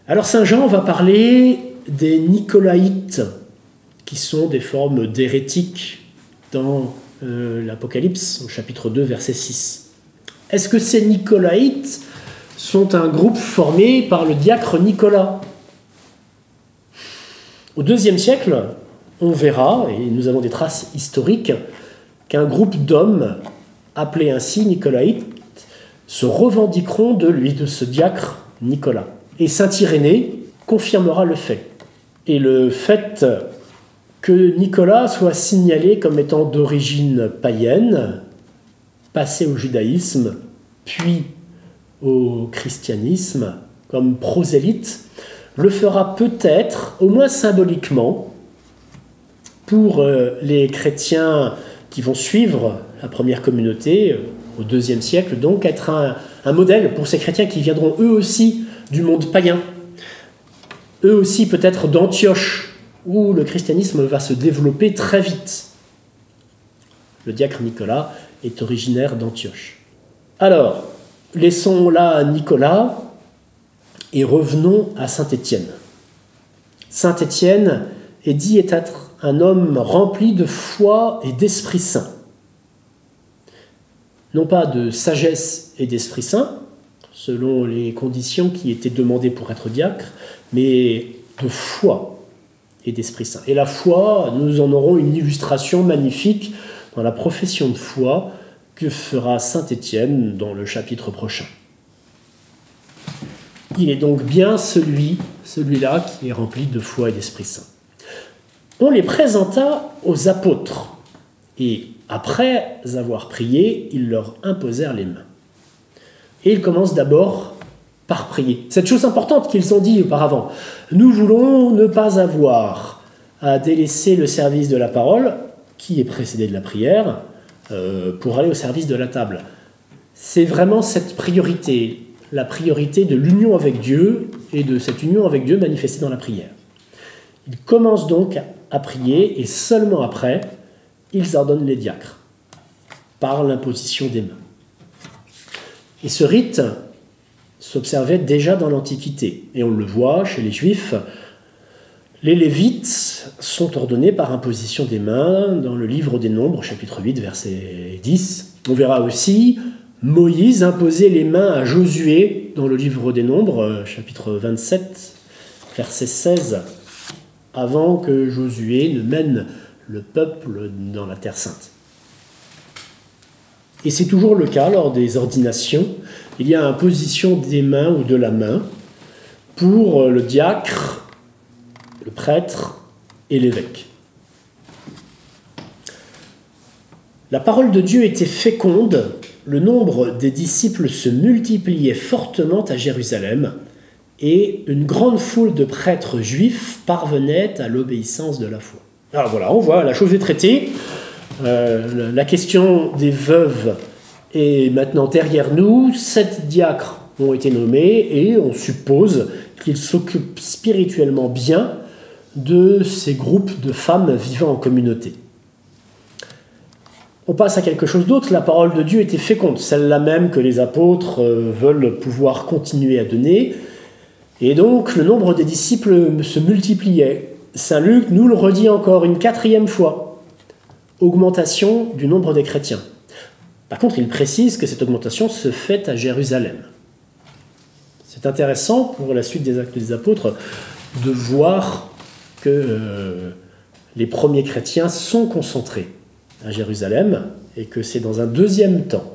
Alors saint Jean va parler des Nicolaïtes, qui sont des formes d'hérétiques dans l'Apocalypse, au chapitre 2, verset 6. Est-ce que ces Nicolaïtes sont un groupe formé par le diacre Nicolas? Au IIe siècle, on verra, et nous avons des traces historiques, qu'un groupe d'hommes, appelés ainsi Nicolaïtes, se revendiqueront de lui, de ce diacre Nicolas. Et saint Irénée confirmera le fait. Et le fait que Nicolas soit signalé comme étant d'origine païenne, passé au judaïsme, puis au christianisme, comme prosélyte, le fera peut-être, au moins symboliquement, pour les chrétiens qui vont suivre la première communauté, au IIe siècle, donc être un modèle pour ces chrétiens qui viendront eux aussi du monde païen, eux aussi peut-être d'Antioche, où le christianisme va se développer très vite. Le diacre Nicolas est originaire d'Antioche. Alors, laissons là Nicolas et revenons à saint Étienne. Saint Étienne est dit être un homme rempli de foi et d'Esprit Saint. Non pas de sagesse et d'Esprit Saint, selon les conditions qui étaient demandées pour être diacre, mais de foi et d'Esprit Saint. Et la foi, nous en aurons une illustration magnifique dans la profession de foi que fera saint Étienne dans le chapitre prochain. Il est donc bien celui-là qui est rempli de foi et d'Esprit Saint. On les présenta aux apôtres, et après avoir prié, ils leur imposèrent les mains. Et ils commencent d'abord par prier. Cette chose importante qu'ils ont dit auparavant, nous voulons ne pas avoir à délaisser le service de la parole, qui est précédé de la prière, pour aller au service de la table. C'est vraiment cette priorité, la priorité de l'union avec Dieu et de cette union avec Dieu manifestée dans la prière. Ils commencent donc à prier et seulement après, ils ordonnent les diacres par l'imposition des mains. Et ce rite s'observait déjà dans l'Antiquité. Et on le voit chez les Juifs, les Lévites sont ordonnés par imposition des mains dans le livre des Nombres, chapitre 8, verset 10. On verra aussi Moïse imposer les mains à Josué dans le livre des Nombres, chapitre 27, verset 16, avant que Josué ne mène le peuple dans la Terre Sainte. Et c'est toujours le cas lors des ordinations. Il y a imposition des mains ou de la main pour le diacre, le prêtre et l'évêque. La parole de Dieu était féconde, le nombre des disciples se multipliait fortement à Jérusalem, et une grande foule de prêtres juifs parvenait à l'obéissance de la foi. Alors voilà, on voit, la chose est traitée. La question des veuves est maintenant derrière nous. 7 diacres ont été nommés et on suppose qu'ils s'occupent spirituellement bien de ces groupes de femmes vivant en communauté. On passe à quelque chose d'autre. La parole de Dieu était féconde, celle-là même que les apôtres veulent pouvoir continuer à donner. Et donc, le nombre des disciples se multipliait. Saint Luc nous le redit encore une 4e fois. Augmentation du nombre des chrétiens. Par contre, il précise que cette augmentation se fait à Jérusalem. C'est intéressant pour la suite des Actes des Apôtres de voir que les premiers chrétiens sont concentrés à Jérusalem et que c'est dans un deuxième temps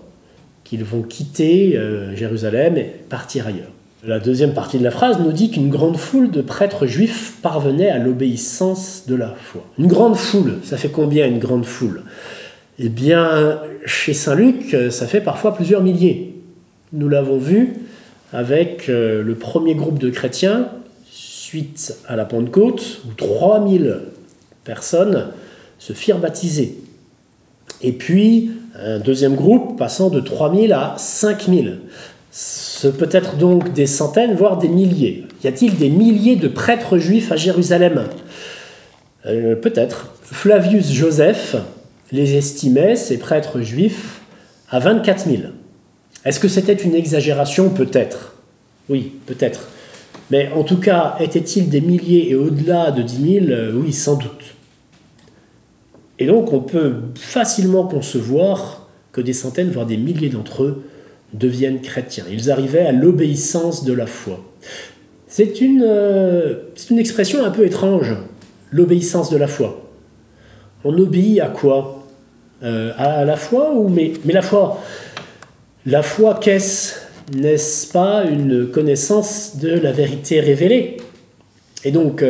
qu'ils vont quitter Jérusalem et partir ailleurs. La deuxième partie de la phrase nous dit qu'une grande foule de prêtres juifs parvenait à l'obéissance de la foi. Une grande foule, ça fait combien une grande foule? Eh bien, chez Saint Luc, ça fait parfois plusieurs milliers. Nous l'avons vu avec le premier groupe de chrétiens, suite à la Pentecôte, où 3000 personnes se firent baptiser. Et puis, un deuxième groupe passant de 3000 à 5000. Ce peut être donc des centaines, voire des milliers. Y a-t-il des milliers de prêtres juifs à Jérusalem? Peut-être. Flavius Joseph les estimait, ces prêtres juifs, à 24 000. Est-ce que c'était une exagération? Peut-être. Oui, peut-être. Mais en tout cas, étaient-ils des milliers et au-delà de 10 000? Oui, sans doute. Et donc, on peut facilement concevoir que des centaines, voire des milliers d'entre eux deviennent chrétiens. Ils arrivaient à l'obéissance de la foi. C'est une expression un peu étrange, l'obéissance de la foi. On obéit à quoi? À la foi mais la foi, qu'est-ce? N'est-ce pas une connaissance de la vérité révélée? Et donc,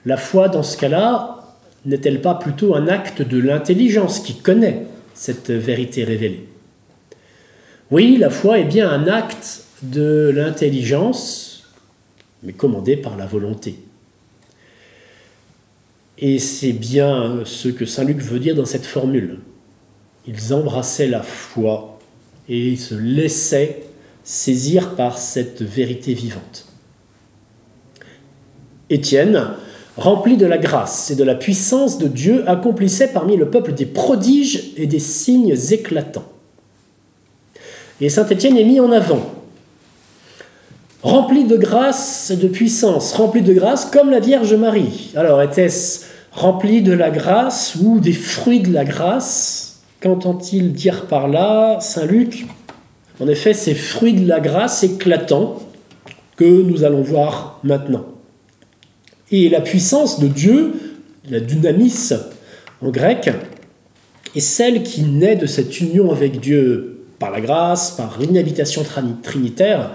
la foi, dans ce cas-là, n'est-elle pas plutôt un acte de l'intelligence qui connaît cette vérité révélée? Oui, la foi est bien un acte de l'intelligence, mais commandé par la volonté. Et c'est bien ce que saint Luc veut dire dans cette formule. Ils embrassaient la foi et ils se laissaient saisir par cette vérité vivante. Étienne, rempli de la grâce et de la puissance de Dieu, accomplissait parmi le peuple des prodiges et des signes éclatants. Et saint Étienne est mis en avant. Rempli de grâce et de puissance, rempli de grâce comme la Vierge Marie. Alors, était-ce rempli de la grâce ou des fruits de la grâce? Qu'entend-il dire par là, saint Luc? En effet, ces fruits de la grâce éclatants que nous allons voir maintenant. Et la puissance de Dieu, la dynamis en grec, est celle qui naît de cette union avec Dieu par la grâce, par l'inhabitation trinitaire.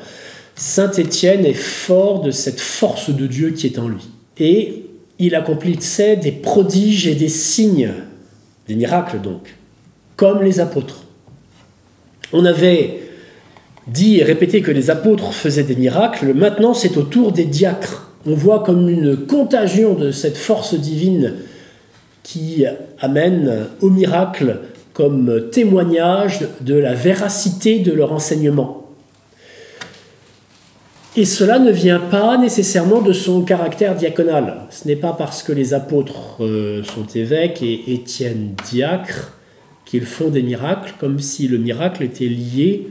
Saint Étienne est fort de cette force de Dieu qui est en lui. Et il accomplissait des prodiges et des signes, des miracles donc, comme les apôtres. On avait dit et répété que les apôtres faisaient des miracles, maintenant c'est au tour des diacres. On voit comme une contagion de cette force divine qui amène au miracle comme témoignage de la véracité de leur enseignement. Et cela ne vient pas nécessairement de son caractère diaconal. Ce n'est pas parce que les apôtres sont évêques et Étienne diacre qu'ils font des miracles, comme si le miracle était lié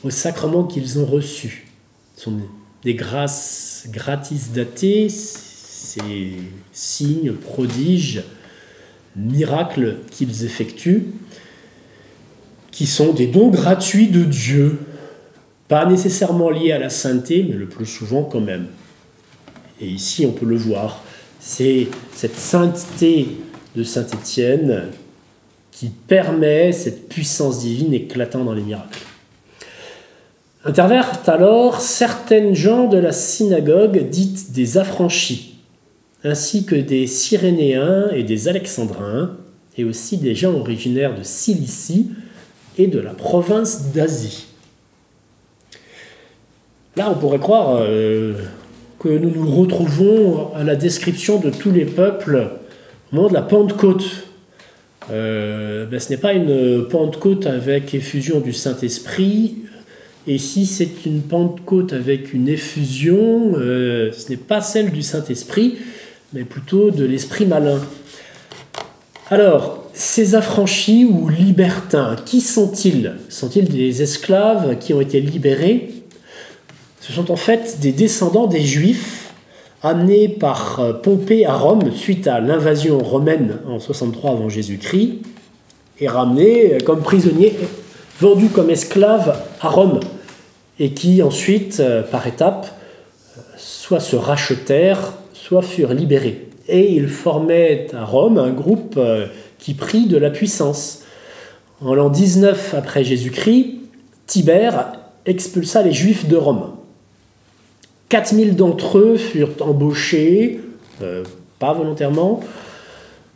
au sacrement qu'ils ont reçu. Ce sont des grâces gratis datées, ces signes, prodiges, miracles qu'ils effectuent, qui sont des dons gratuits de Dieu, pas nécessairement liés à la sainteté, mais le plus souvent quand même. Et ici, on peut le voir, c'est cette sainteté de saint Étienne qui permet cette puissance divine éclatant dans les miracles. Intervinrent alors certaines gens de la synagogue dites des affranchis, ainsi que des Cyrénéens et des Alexandrins, et aussi des gens originaires de Cilicie et de la province d'Asie. Là, on pourrait croire que nous nous retrouvons à la description de tous les peuples au moment de la Pentecôte. Ce n'est pas une Pentecôte avec effusion du Saint-Esprit. Et si c'est une Pentecôte avec une effusion, ce n'est pas celle du Saint-Esprit, mais plutôt de l'Esprit malin. Alors, ces affranchis ou libertins, qui sont-ils? Sont-ils des esclaves qui ont été libérés? Ce sont en fait des descendants des Juifs amenés par Pompée à Rome suite à l'invasion romaine en 63 avant Jésus-Christ et ramenés comme prisonniers, vendus comme esclaves à Rome. et qui ensuite, par étapes, soit se rachetèrent, soit furent libérés. Et ils formaient à Rome un groupe qui prit de la puissance. En l'an 19 après Jésus-Christ, Tibère expulsa les Juifs de Rome. 4000 d'entre eux furent embauchés, pas volontairement,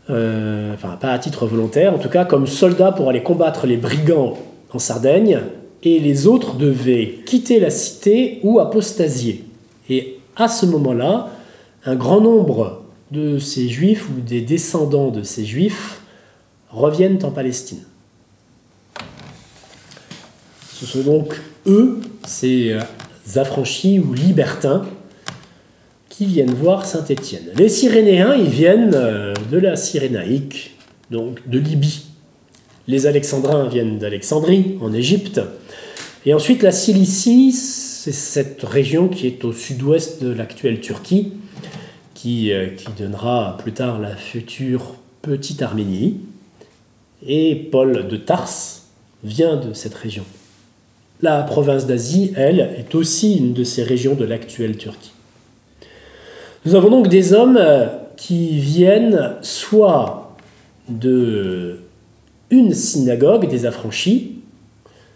pas à titre volontaire, en tout cas comme soldats pour aller combattre les brigands en Sardaigne, et les autres devaient quitter la cité ou apostasier. Et à ce moment-là, un grand nombre de ces Juifs ou des descendants de ces Juifs reviennent en Palestine. Ce sont donc eux, ces affranchis ou libertins, qui viennent voir Saint-Étienne. Les Cyrénéens, ils viennent de la Cyrénaïque, donc de Libye. Les Alexandrins viennent d'Alexandrie, en Égypte. Et ensuite, la Cilicie, c'est cette région qui est au sud-ouest de l'actuelle Turquie, qui donnera plus tard la future Petite Arménie. Et Paul de Tarse vient de cette région. La province d'Asie, elle, est aussi une de ces régions de l'actuelle Turquie. Nous avons donc des hommes qui viennent soit de une synagogue des affranchis,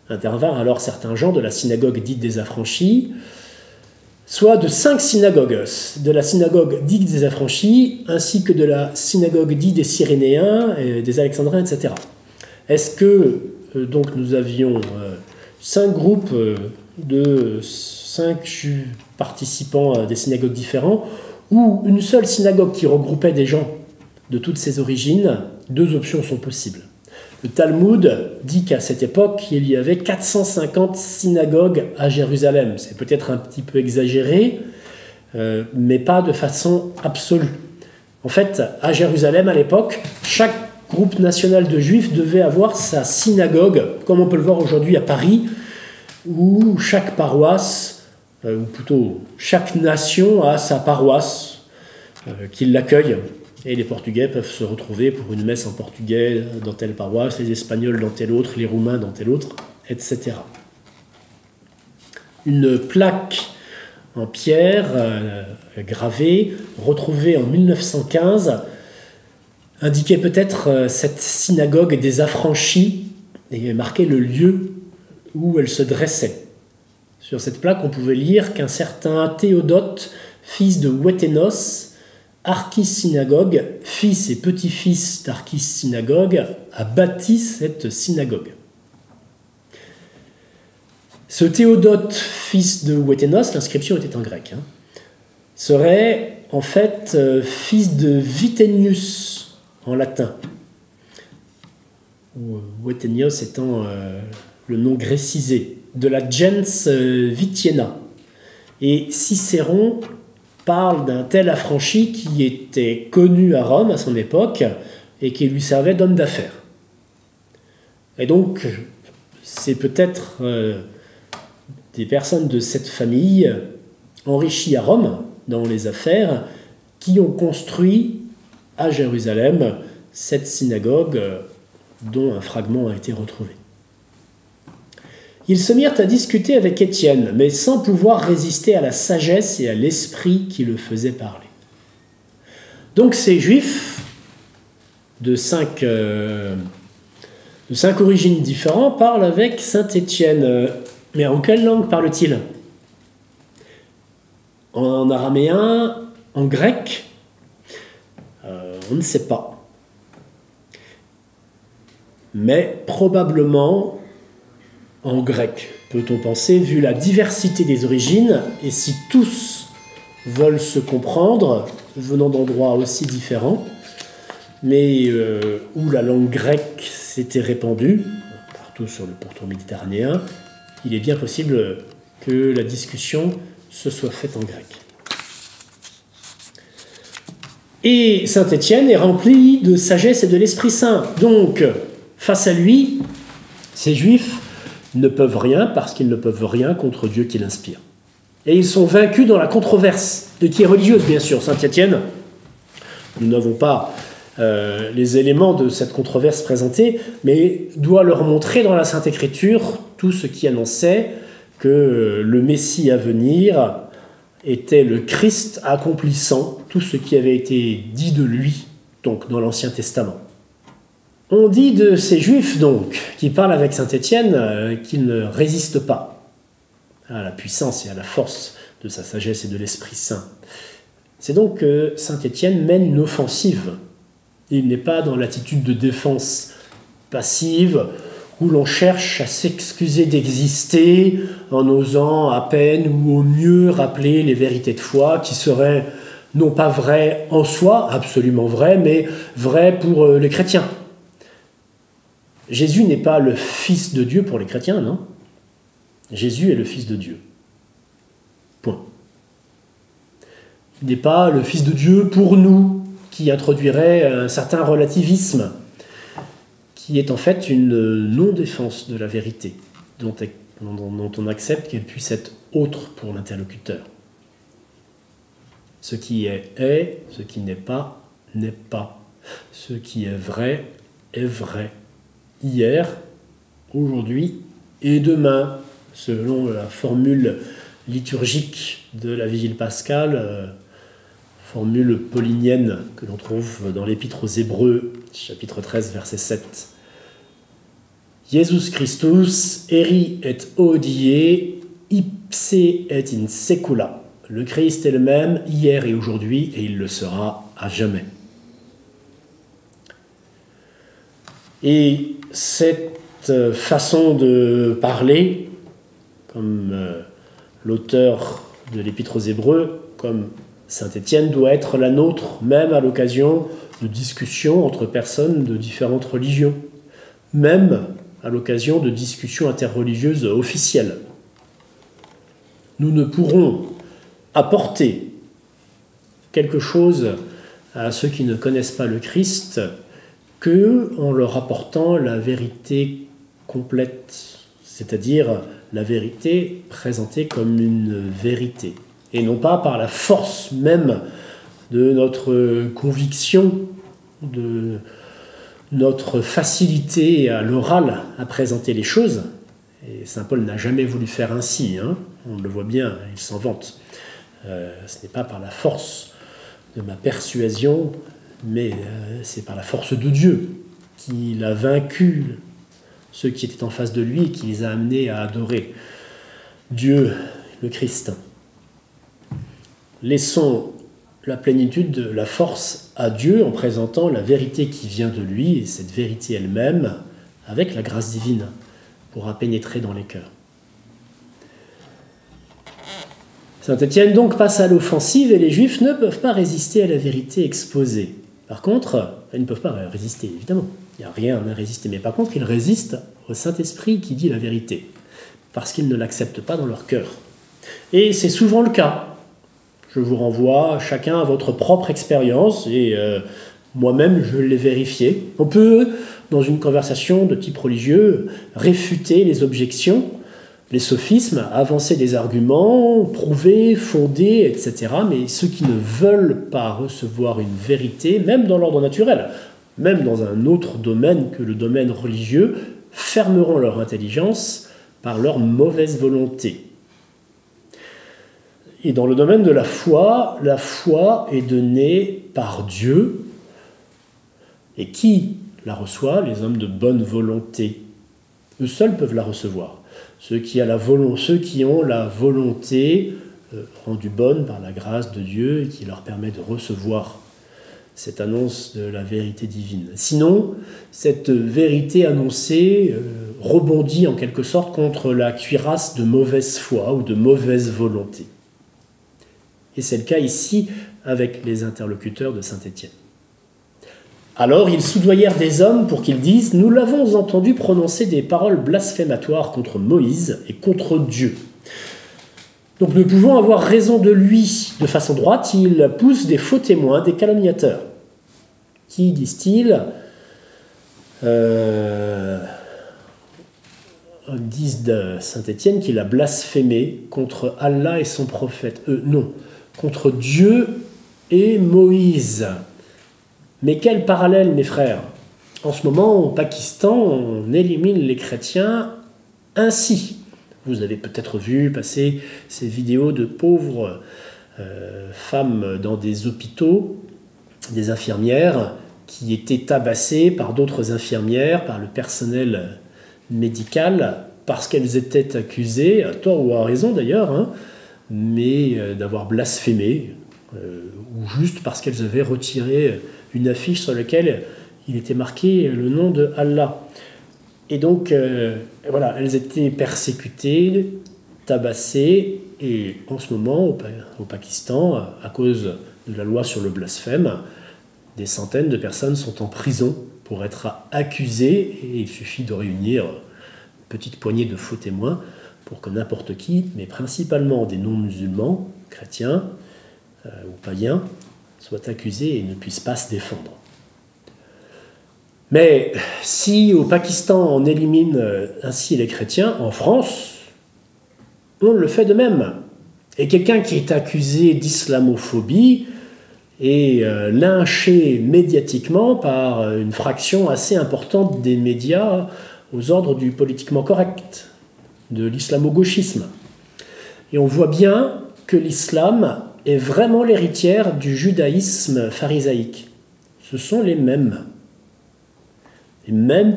intervinrent alors certains gens de la synagogue dite des affranchis, soit de 5 synagogues, de la synagogue dite des affranchis, ainsi que de la synagogue dite des Cyrénéens, et des Alexandrins, etc. Est-ce que donc nous avions 5 groupes de 5 participants à des synagogues différents, ou une seule synagogue qui regroupait des gens de toutes ces origines? 2 options sont possibles. Le Talmud dit qu'à cette époque, il y avait 450 synagogues à Jérusalem. C'est peut-être un petit peu exagéré, mais pas de façon absolue. En fait, à Jérusalem, à l'époque, chaque groupe national de juifs devait avoir sa synagogue, comme on peut le voir aujourd'hui à Paris, où chaque paroisse, ou plutôt chaque nation a sa paroisse qui l'accueille. Et les Portugais peuvent se retrouver pour une messe en portugais dans telle paroisse, les Espagnols dans telle autre, les Roumains dans telle autre, etc. Une plaque en pierre gravée, retrouvée en 1915, indiquait peut-être cette synagogue des affranchis et marquait le lieu où elle se dressait. Sur cette plaque, on pouvait lire qu'un certain Théodote, fils de Wéténos, archisynagogue, fils et petit-fils d'archisynagogue, a bâti cette synagogue. Ce Théodote, fils de Wéténos, l'inscription était en grec, serait en fait fils de Vitenius en latin, Wéténios étant le nom grécisé, de la gens Vitiena. Et Cicéron parle d'un tel affranchi qui était connu à Rome à son époque et qui lui servait d'homme d'affaires. Et donc, c'est peut-être des personnes de cette famille enrichies à Rome dans les affaires qui ont construit à Jérusalem cette synagogue dont un fragment a été retrouvé. Ils se mirent à discuter avec Étienne, mais sans pouvoir résister à la sagesse et à l'esprit qui le faisait parler. Donc ces Juifs de 5 origines différentes parlent avec saint Étienne. Mais en quelle langue parle-t-il? En araméen, en grec? On ne sait pas. Mais probablement en grec, peut-on penser, vu la diversité des origines, et si tous veulent se comprendre, venant d'endroits aussi différents, mais où la langue grecque s'était répandue, partout sur le pourtour méditerranéen, il est bien possible que la discussion se soit faite en grec. Et saint Étienne est rempli de sagesse et de l'Esprit Saint. Donc, face à lui, ces Juifs ne peuvent rien parce qu'ils ne peuvent rien contre Dieu qui l'inspire. Et ils sont vaincus dans la controverse, de qui est religieuse, bien sûr. Saint Étienne, nous n'avons pas les éléments de cette controverse présentés, mais doit leur montrer dans la Sainte Écriture tout ce qui annonçait que le Messie à venir était le Christ accomplissant tout ce qui avait été dit de lui, donc dans l'Ancien Testament. On dit de ces Juifs, donc, qui parlent avec saint Étienne, qu'ils ne résistent pas à la puissance et à la force de sa sagesse et de l'Esprit Saint. C'est donc que saint Étienne mène une offensive. Il n'est pas dans l'attitude de défense passive, où l'on cherche à s'excuser d'exister en osant à peine ou au mieux rappeler les vérités de foi qui seraient non pas vraies en soi, absolument vraies, mais vraies pour les chrétiens. Jésus n'est pas le Fils de Dieu pour les chrétiens, non. Jésus est le Fils de Dieu. Point. Il n'est pas le Fils de Dieu pour nous, qui introduirait un certain relativisme, qui est en fait une non-défense de la vérité, dont on accepte qu'elle puisse être autre pour l'interlocuteur. Ce qui est, ce qui n'est pas, n'est pas. Ce qui est vrai, hier, aujourd'hui et demain, selon la formule liturgique de la Vigile pascale, formule paulinienne que l'on trouve dans l'Épître aux Hébreux, chapitre 13, verset 7. Jesus Christus eri et hodie ipse et in secula. Le Christ est le même hier et aujourd'hui, et il le sera à jamais. Et cette façon de parler, comme l'auteur de l'Épître aux Hébreux, comme saint Étienne, doit être la nôtre, même à l'occasion de discussions entre personnes de différentes religions, même à l'occasion de discussions interreligieuses officielles. Nous ne pourrons apporter quelque chose à ceux qui ne connaissent pas le Christ que en leur apportant la vérité complète, c'est-à-dire la vérité présentée comme une vérité, et non pas par la force même de notre conviction, de notre facilité à l'oral à présenter les choses. Et saint Paul n'a jamais voulu faire ainsi, on le voit bien, il s'en vante. Ce n'est pas par la force de ma persuasion, mais c'est par la force de Dieu qu'il a vaincu ceux qui étaient en face de lui et qui les a amenés à adorer Dieu, le Christ. Laissons la plénitude de la force à Dieu en présentant la vérité qui vient de lui, et cette vérité elle-même, avec la grâce divine, pourra pénétrer dans les cœurs. Saint Étienne donc passe à l'offensive, et les Juifs ne peuvent pas résister à la vérité exposée. Par contre, ils ne peuvent pas résister, évidemment. Il n'y a rien à résister, mais par contre, ils résistent au Saint-Esprit qui dit la vérité, parce qu'ils ne l'acceptent pas dans leur cœur. Et c'est souvent le cas. Je vous renvoie chacun à votre propre expérience, et moi-même, je l'ai vérifié. On peut, dans une conversation de type religieux, réfuter les objections, les sophismes, avancer des arguments, prouver, fonder, etc. Mais ceux qui ne veulent pas recevoir une vérité, même dans l'ordre naturel, même dans un autre domaine que le domaine religieux, fermeront leur intelligence par leur mauvaise volonté. Et dans le domaine de la foi est donnée par Dieu. Et qui la reçoit? Les hommes de bonne volonté. Eux seuls peuvent la recevoir. Ceux qui ont la volonté rendue bonne par la grâce de Dieu et qui leur permet de recevoir cette annonce de la vérité divine. Sinon, cette vérité annoncée rebondit en quelque sorte contre la cuirasse de mauvaise foi ou de mauvaise volonté. Et c'est le cas ici avec les interlocuteurs de saint Étienne. Alors ils soudoyèrent des hommes pour qu'ils disent « Nous l'avons entendu prononcer des paroles blasphématoires contre Moïse et contre Dieu. Donc nous pouvons avoir raison de lui de façon droite, il pousse des faux témoins, des calomniateurs. Qui, disent-ils, disent de saint Étienne qu'il a blasphémé contre Allah et son prophète. Non, contre Dieu et Moïse. Mais quel parallèle, mes frères! En ce moment, au Pakistan, on élimine les chrétiens ainsi. Vous avez peut-être vu passer ces vidéos de pauvres femmes dans des hôpitaux, des infirmières, qui étaient tabassées par d'autres infirmières, par le personnel médical, parce qu'elles étaient accusées, à tort ou à raison d'ailleurs, hein, mais d'avoir blasphémé, ou juste parce qu'elles avaient retiré une affiche sur laquelle il était marqué le nom de Allah. Et donc, voilà, elles étaient persécutées, tabassées, et en ce moment, au Pakistan, à cause de la loi sur le blasphème, des centaines de personnes sont en prison pour être accusées, et il suffit de réunir une petite poignée de faux témoins pour que n'importe qui, mais principalement des non-musulmans, chrétiens ou païens, soit accusé et ne puisse pas se défendre. Mais si au Pakistan on élimine ainsi les chrétiens, en France, on le fait de même. Et quelqu'un qui est accusé d'islamophobie est lynché médiatiquement par une fraction assez importante des médias aux ordres du politiquement correct, de l'islamo-gauchisme. Et on voit bien que l'islam est vraiment l'héritière du judaïsme pharisaïque. Ce sont les mêmes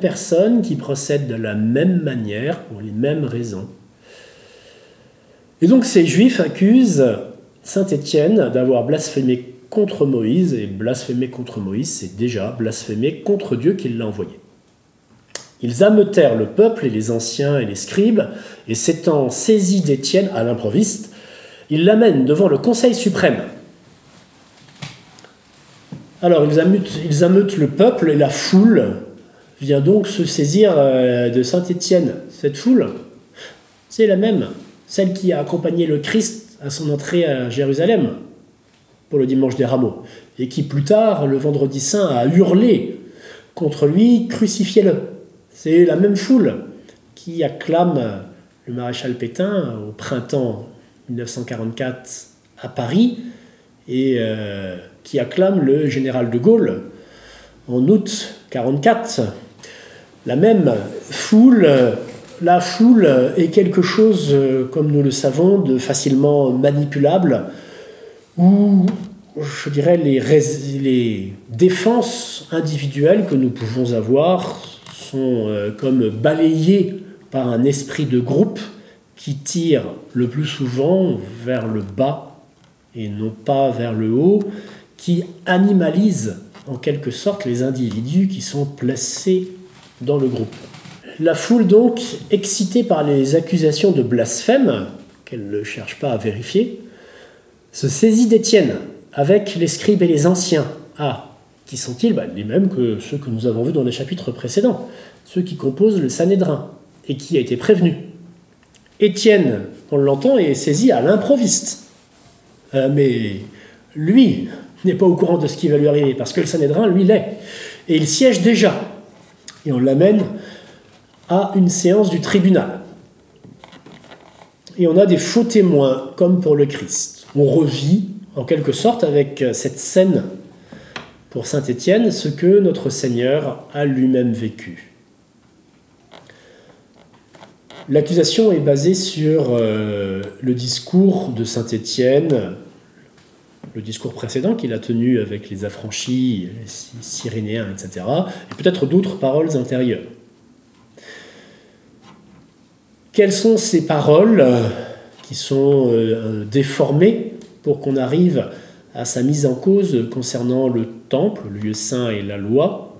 personnes qui procèdent de la même manière, pour les mêmes raisons. Et donc ces juifs accusent saint Étienne d'avoir blasphémé contre Moïse, et blasphémer contre Moïse, c'est déjà blasphémer contre Dieu qui l'a envoyé. Ils ameutèrent le peuple et les anciens et les scribes, et s'étant saisis d'Étienne à l'improviste, ils l'amènent devant le Conseil suprême. Alors ils ameutent le peuple, et la foule vient donc se saisir de saint Étienne. Cette foule, c'est la même, celle qui a accompagné le Christ à son entrée à Jérusalem pour le dimanche des Rameaux, et qui plus tard, le vendredi saint, a hurlé contre lui, crucifiez-le. C'est la même foule qui acclame le maréchal Pétain au printemps 1944 à Paris, et qui acclame le général de Gaulle en août 1944. La même foule, la foule est quelque chose, comme nous le savons, de facilement manipulable, où, je dirais, les défenses individuelles que nous pouvons avoir sont comme balayées par un esprit de groupe qui tire le plus souvent vers le bas et non pas vers le haut, qui animalise en quelque sorte les individus qui sont placés dans le groupe. La foule donc, excitée par les accusations de blasphème, qu'elle ne cherche pas à vérifier, se saisit d'Étienne avec les scribes et les anciens. Ah, qui sont-ils? Les mêmes que ceux que nous avons vus dans les chapitres précédents, ceux qui composent le Sanhédrin, et qui a été prévenu. Étienne, on l'entend, est saisi à l'improviste. Mais lui n'est pas au courant de ce qui va lui arriver, parce que le Sanhédrin, lui, l'est. Et il siège déjà. Et on l'amène à une séance du tribunal. Et on a des faux témoins, comme pour le Christ. On revit, en quelque sorte, avec cette scène, pour saint Étienne, ce que notre Seigneur a lui-même vécu. L'accusation est basée sur le discours de saint Étienne, le discours précédent qu'il a tenu avec les affranchis, les Cyrénéens, etc., et peut-être d'autres paroles intérieures. Quelles sont ces paroles qui sont déformées pour qu'on arrive à sa mise en cause concernant le temple, le lieu saint et la loi?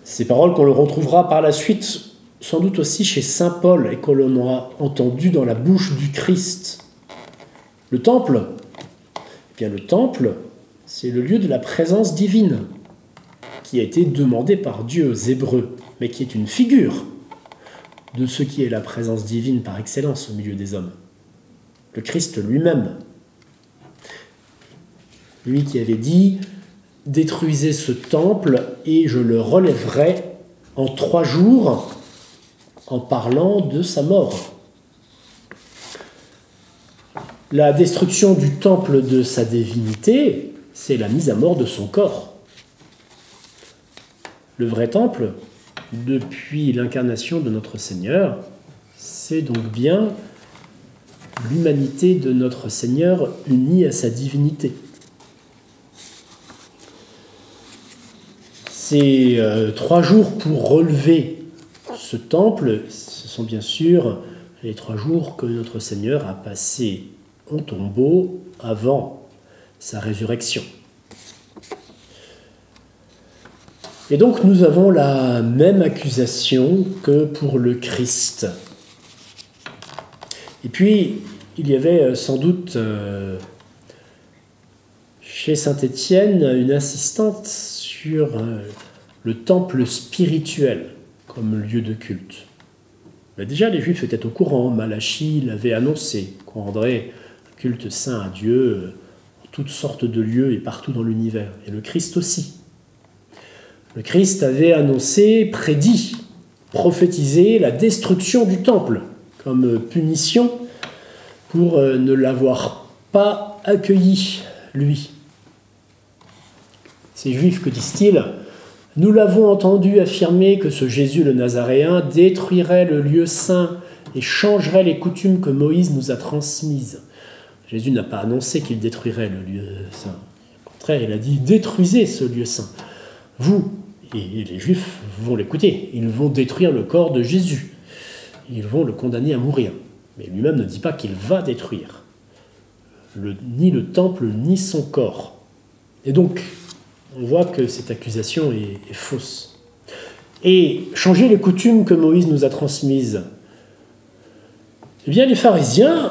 Ces paroles qu'on le retrouvera par la suite, sans doute aussi chez saint Paul, et que l'on aura entendu dans la bouche du Christ. Le temple, eh bien le temple, c'est le lieu de la présence divine, qui a été demandé par Dieu aux Hébreux, mais qui est une figure de ce qui est la présence divine par excellence au milieu des hommes. Le Christ lui-même. Lui qui avait dit « Détruisez ce temple et je le relèverai en 3 jours » en parlant de sa mort. La destruction du temple de sa divinité, c'est la mise à mort de son corps. Le vrai temple depuis l'incarnation de notre Seigneur, c'est donc bien l'humanité de notre Seigneur unie à sa divinité. Ces 3 jours pour relever ce temple, ce sont bien sûr les 3 jours que notre Seigneur a passés au tombeau avant sa résurrection. Et donc nous avons la même accusation que pour le Christ. Et puis, il y avait sans doute chez saint Étienne une insistance sur le temple spirituel comme lieu de culte. Mais déjà, les Juifs étaient au courant. Malachie l'avait annoncé qu'on rendrait un culte saint à Dieu en toutes sortes de lieux et partout dans l'univers. Et le Christ aussi. Le Christ avait annoncé, prédit, prophétisé la destruction du temple comme punition pour ne l'avoir pas accueilli, lui. Ces Juifs, que disent-ils ? Nous l'avons entendu affirmer que ce Jésus le Nazaréen détruirait le lieu saint et changerait les coutumes que Moïse nous a transmises. Jésus n'a pas annoncé qu'il détruirait le lieu saint. Au contraire, il a dit « détruisez ce lieu saint ». Vous, et les Juifs vont l'écouter, ils vont détruire le corps de Jésus. Ils vont le condamner à mourir. Mais lui-même ne dit pas qu'il va détruire ni le temple, ni son corps. Et donc, on voit que cette accusation est fausse. Et changer les coutumes que Moïse nous a transmises. Eh bien, les pharisiens,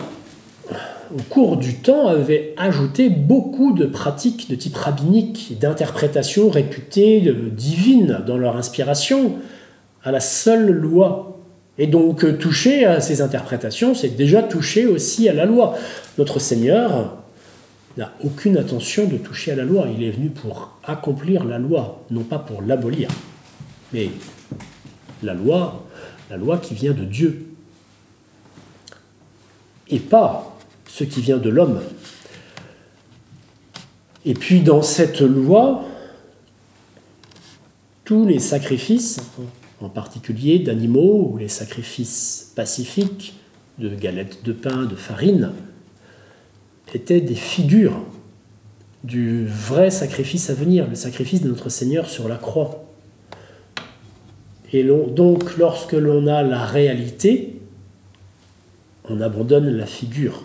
au cours du temps, avaient ajouté beaucoup de pratiques de type rabbinique, d'interprétations réputées divines dans leur inspiration à la seule loi. Et donc, toucher à ces interprétations, c'est déjà toucher aussi à la loi. Notre Seigneur n'a aucune intention de toucher à la loi. Il est venu pour accomplir la loi, non pas pour l'abolir. Mais la loi qui vient de Dieu. Et pas ce qui vient de l'homme. Et puis dans cette loi, tous les sacrifices, en particulier d'animaux, ou les sacrifices pacifiques, de galettes de pain, de farine, étaient des figures du vrai sacrifice à venir, le sacrifice de notre Seigneur sur la croix. Et donc, lorsque l'on a la réalité, on abandonne la figure,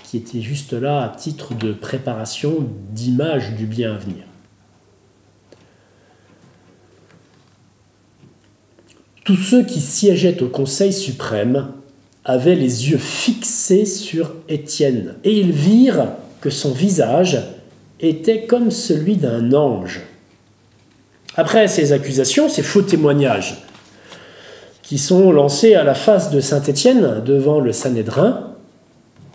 qui était juste là à titre de préparation, d'image du bien à venir. Tous ceux qui siégeaient au Conseil suprême avaient les yeux fixés sur Étienne, et ils virent que son visage était comme celui d'un ange. Après ces accusations, ces faux témoignages qui sont lancés à la face de saint Étienne devant le Sanhédrin,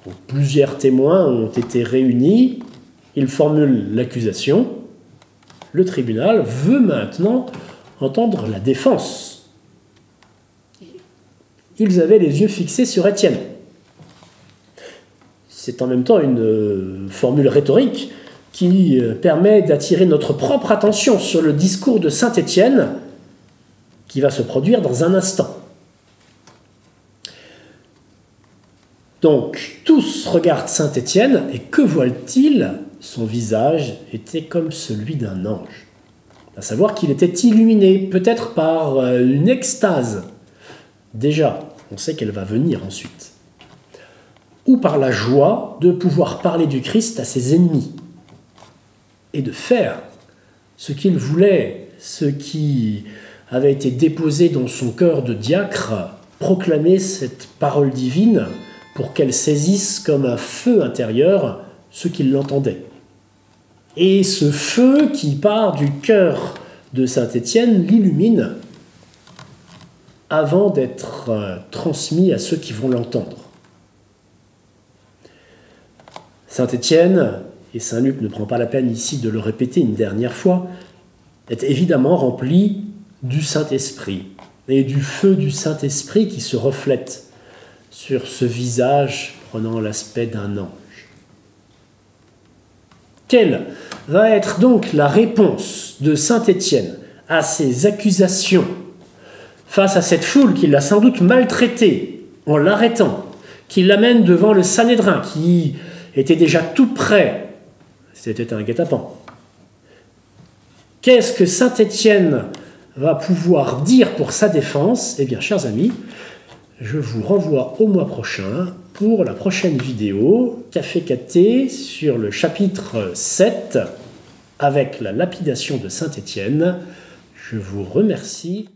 où plusieurs témoins ont été réunis, ils formulent l'accusation. Le tribunal veut maintenant entendre la défense. Ils avaient les yeux fixés sur Étienne. C'est en même temps une formule rhétorique qui permet d'attirer notre propre attention sur le discours de saint Étienne qui va se produire dans un instant. Donc, tous regardent saint Étienne et que voient-ils ? Son visage était comme celui d'un ange. À savoir qu'il était illuminé, peut-être par une extase. Déjà, on sait qu'elle va venir ensuite. Ou par la joie de pouvoir parler du Christ à ses ennemis et de faire ce qu'il voulait, ce qui avait été déposé dans son cœur de diacre, proclamer cette parole divine pour qu'elle saisisse comme un feu intérieur ceux qui l'entendaient. Et ce feu qui part du cœur de saint Étienne l'illumine avant d'être transmis à ceux qui vont l'entendre. Saint Étienne, et saint Luc ne prend pas la peine ici de le répéter une dernière fois, est évidemment rempli du Saint-Esprit et du feu du Saint-Esprit qui se reflète sur ce visage prenant l'aspect d'un ange. Quelle va être donc la réponse de saint Étienne à ces accusations, face à cette foule qui l'a sans doute maltraité en l'arrêtant, qui l'amène devant le Sanhédrin, qui était déjà tout prêt, c'était un guet-apens. Qu'est-ce que saint Étienne va pouvoir dire pour sa défense? Eh bien, chers amis, je vous renvoie au mois prochain pour la prochaine vidéo Café Cathé sur le chapitre 7 avec la lapidation de saint Étienne. Je vous remercie.